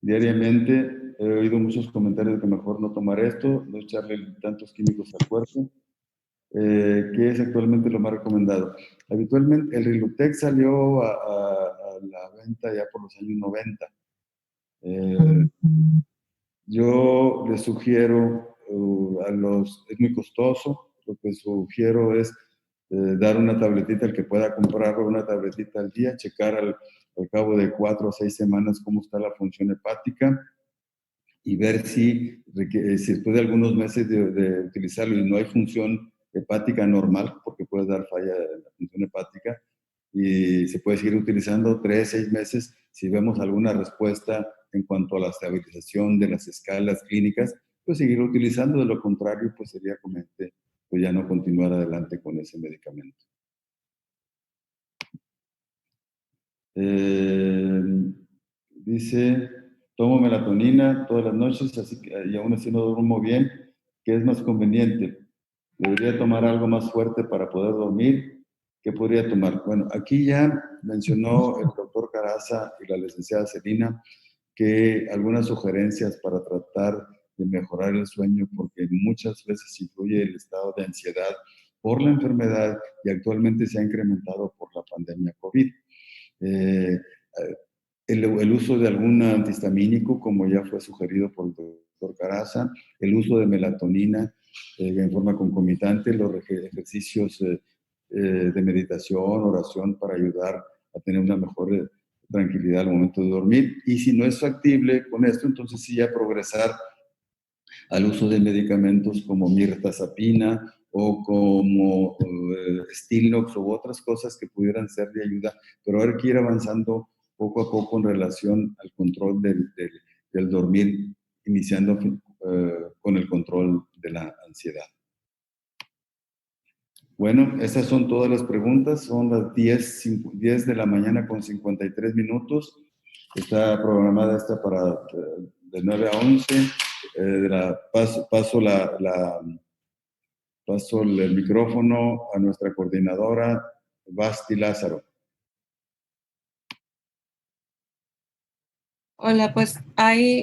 diariamente. He oído muchos comentarios de que mejor no tomar esto, no echarle tantos químicos al cuerpo. ¿Qué es actualmente lo más recomendado? Habitualmente el Rilutec salió a la venta ya por los años 90. Yo les sugiero es muy costoso, lo que sugiero es dar una tabletita al que pueda comprarlo, una tabletita al día, checar al cabo de 4 o 6 semanas cómo está la función hepática. y ver si después de algunos meses de utilizarlo y no hay función hepática normal, porque puede dar falla en la función hepática, y se puede seguir utilizando 3, 6 meses. Si vemos alguna respuesta en cuanto a la estabilización de las escalas clínicas, pues seguir utilizando. De lo contrario, pues sería conveniente pues ya no continuar adelante con ese medicamento. Dice, tomo melatonina todas las noches y aún así no duermo bien. ¿Qué es más conveniente? ¿Debería tomar algo más fuerte para poder dormir? ¿Qué podría tomar? Bueno, aquí ya mencionó el doctor Caraza y la licenciada Celina que algunas sugerencias para tratar de mejorar el sueño, porque muchas veces influye el estado de ansiedad por la enfermedad y actualmente se ha incrementado por la pandemia COVID. El uso de algún antihistamínico, como ya fue sugerido por el doctor Caraza, el uso de melatonina en forma concomitante, los ejercicios de meditación, oración para ayudar a tener una mejor tranquilidad al momento de dormir. Y si no es factible con esto, entonces sí ya progresar al uso de medicamentos como mirtazapina o como Stilnox u otras cosas que pudieran ser de ayuda, pero hay que ir avanzando poco a poco en relación al control del dormir, iniciando con el control de la ansiedad. Bueno, estas son todas las preguntas, son las 10 de la mañana con 53 minutos. Está programada esta para de 9 a 11. Paso el micrófono a nuestra coordinadora, Basti Lázaro. Hola, pues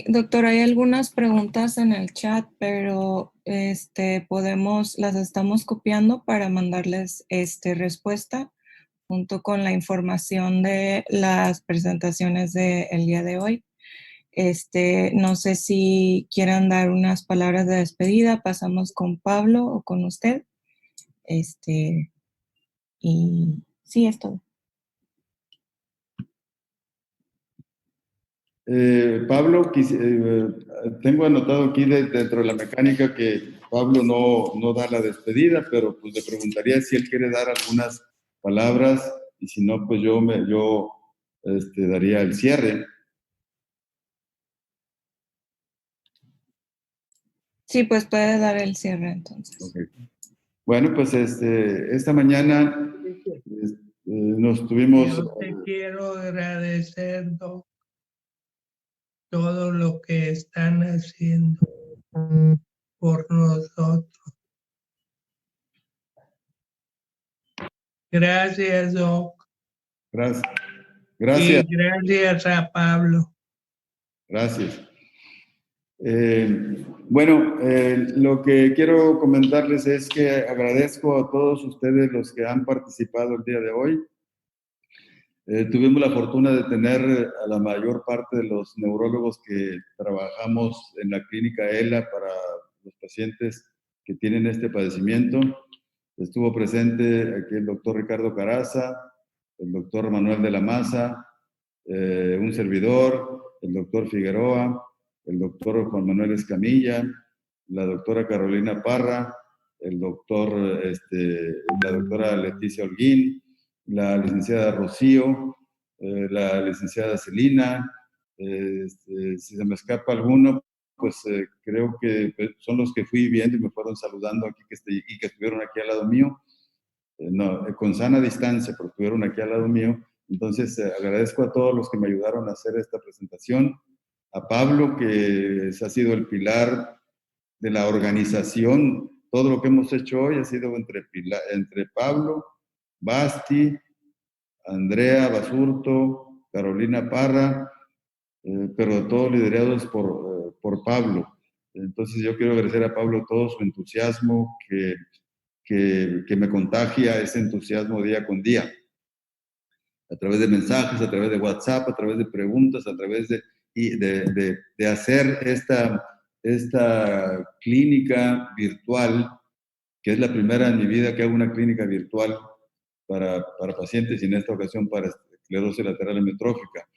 doctor, hay algunas preguntas en el chat, pero las estamos copiando para mandarles respuesta junto con la información de las presentaciones del día de hoy. No sé si quieran dar unas palabras de despedida, pasamos con Pablo o con usted. Y sí, es todo. Pablo, tengo anotado aquí dentro de la mecánica que Pablo no da la despedida, pero pues le preguntaría si él quiere dar algunas palabras y si no, pues yo daría el cierre. Sí, pues puede dar el cierre entonces. Okay. Bueno, pues esta mañana nos tuvimos... Yo te quiero agradecer, Doc, todo lo que están haciendo por nosotros. Gracias, Doc. Gracias. Y gracias a Pablo. Gracias. Bueno, lo que quiero comentarles es que agradezco a todos ustedes los que han participado el día de hoy. Tuvimos la fortuna de tener a la mayor parte de los neurólogos que trabajamos en la clínica ELA para los pacientes que tienen este padecimiento. Estuvo presente aquí el doctor Ricardo Caraza, el doctor Manuel de la Maza, un servidor, el doctor Figueroa, el doctor Juan Manuel Escamilla, la doctora Carolina Parra, la doctora Leticia Holguín, la licenciada Rocío, la licenciada Celina. Si se me escapa alguno, pues creo que son los que fui viendo y me fueron saludando aquí y que estuvieron aquí al lado mío. Con sana distancia, pero estuvieron aquí al lado mío. Entonces, agradezco a todos los que me ayudaron a hacer esta presentación. A Pablo, que ha sido el pilar de la organización. Todo lo que hemos hecho hoy ha sido entre Pablo, Basti, Andrea Basurto, Carolina Parra, pero todos liderados por Pablo. Entonces, yo quiero agradecer a Pablo todo su entusiasmo que me contagia ese entusiasmo día con día. A través de mensajes, a través de WhatsApp, a través de preguntas, a través de hacer esta clínica virtual, que es la primera en mi vida que hago una clínica virtual para pacientes y en esta ocasión para esclerosis lateral amiotrófica.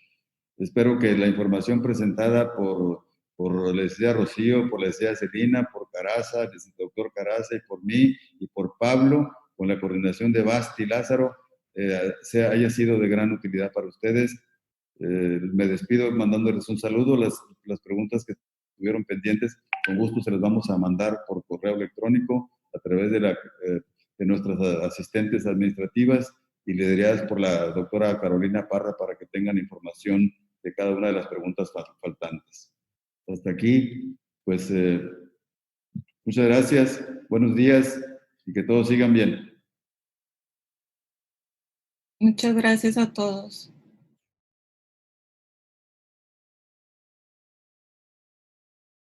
Espero que la información presentada por por la licenciada Rocío, por la licenciada Celina, por Caraza, el doctor Caraza, y por mí, y por Pablo, con la coordinación de Basti y Lázaro, haya sido de gran utilidad para ustedes. Me despido mandándoles un saludo. Las preguntas que estuvieron pendientes, con gusto se las vamos a mandar por correo electrónico a través de nuestras asistentes administrativas y lideradas por la doctora Carolina Parra para que tengan información de cada una de las preguntas faltantes. Hasta aquí, pues muchas gracias, buenos días y que todos sigan bien. Muchas gracias a todos.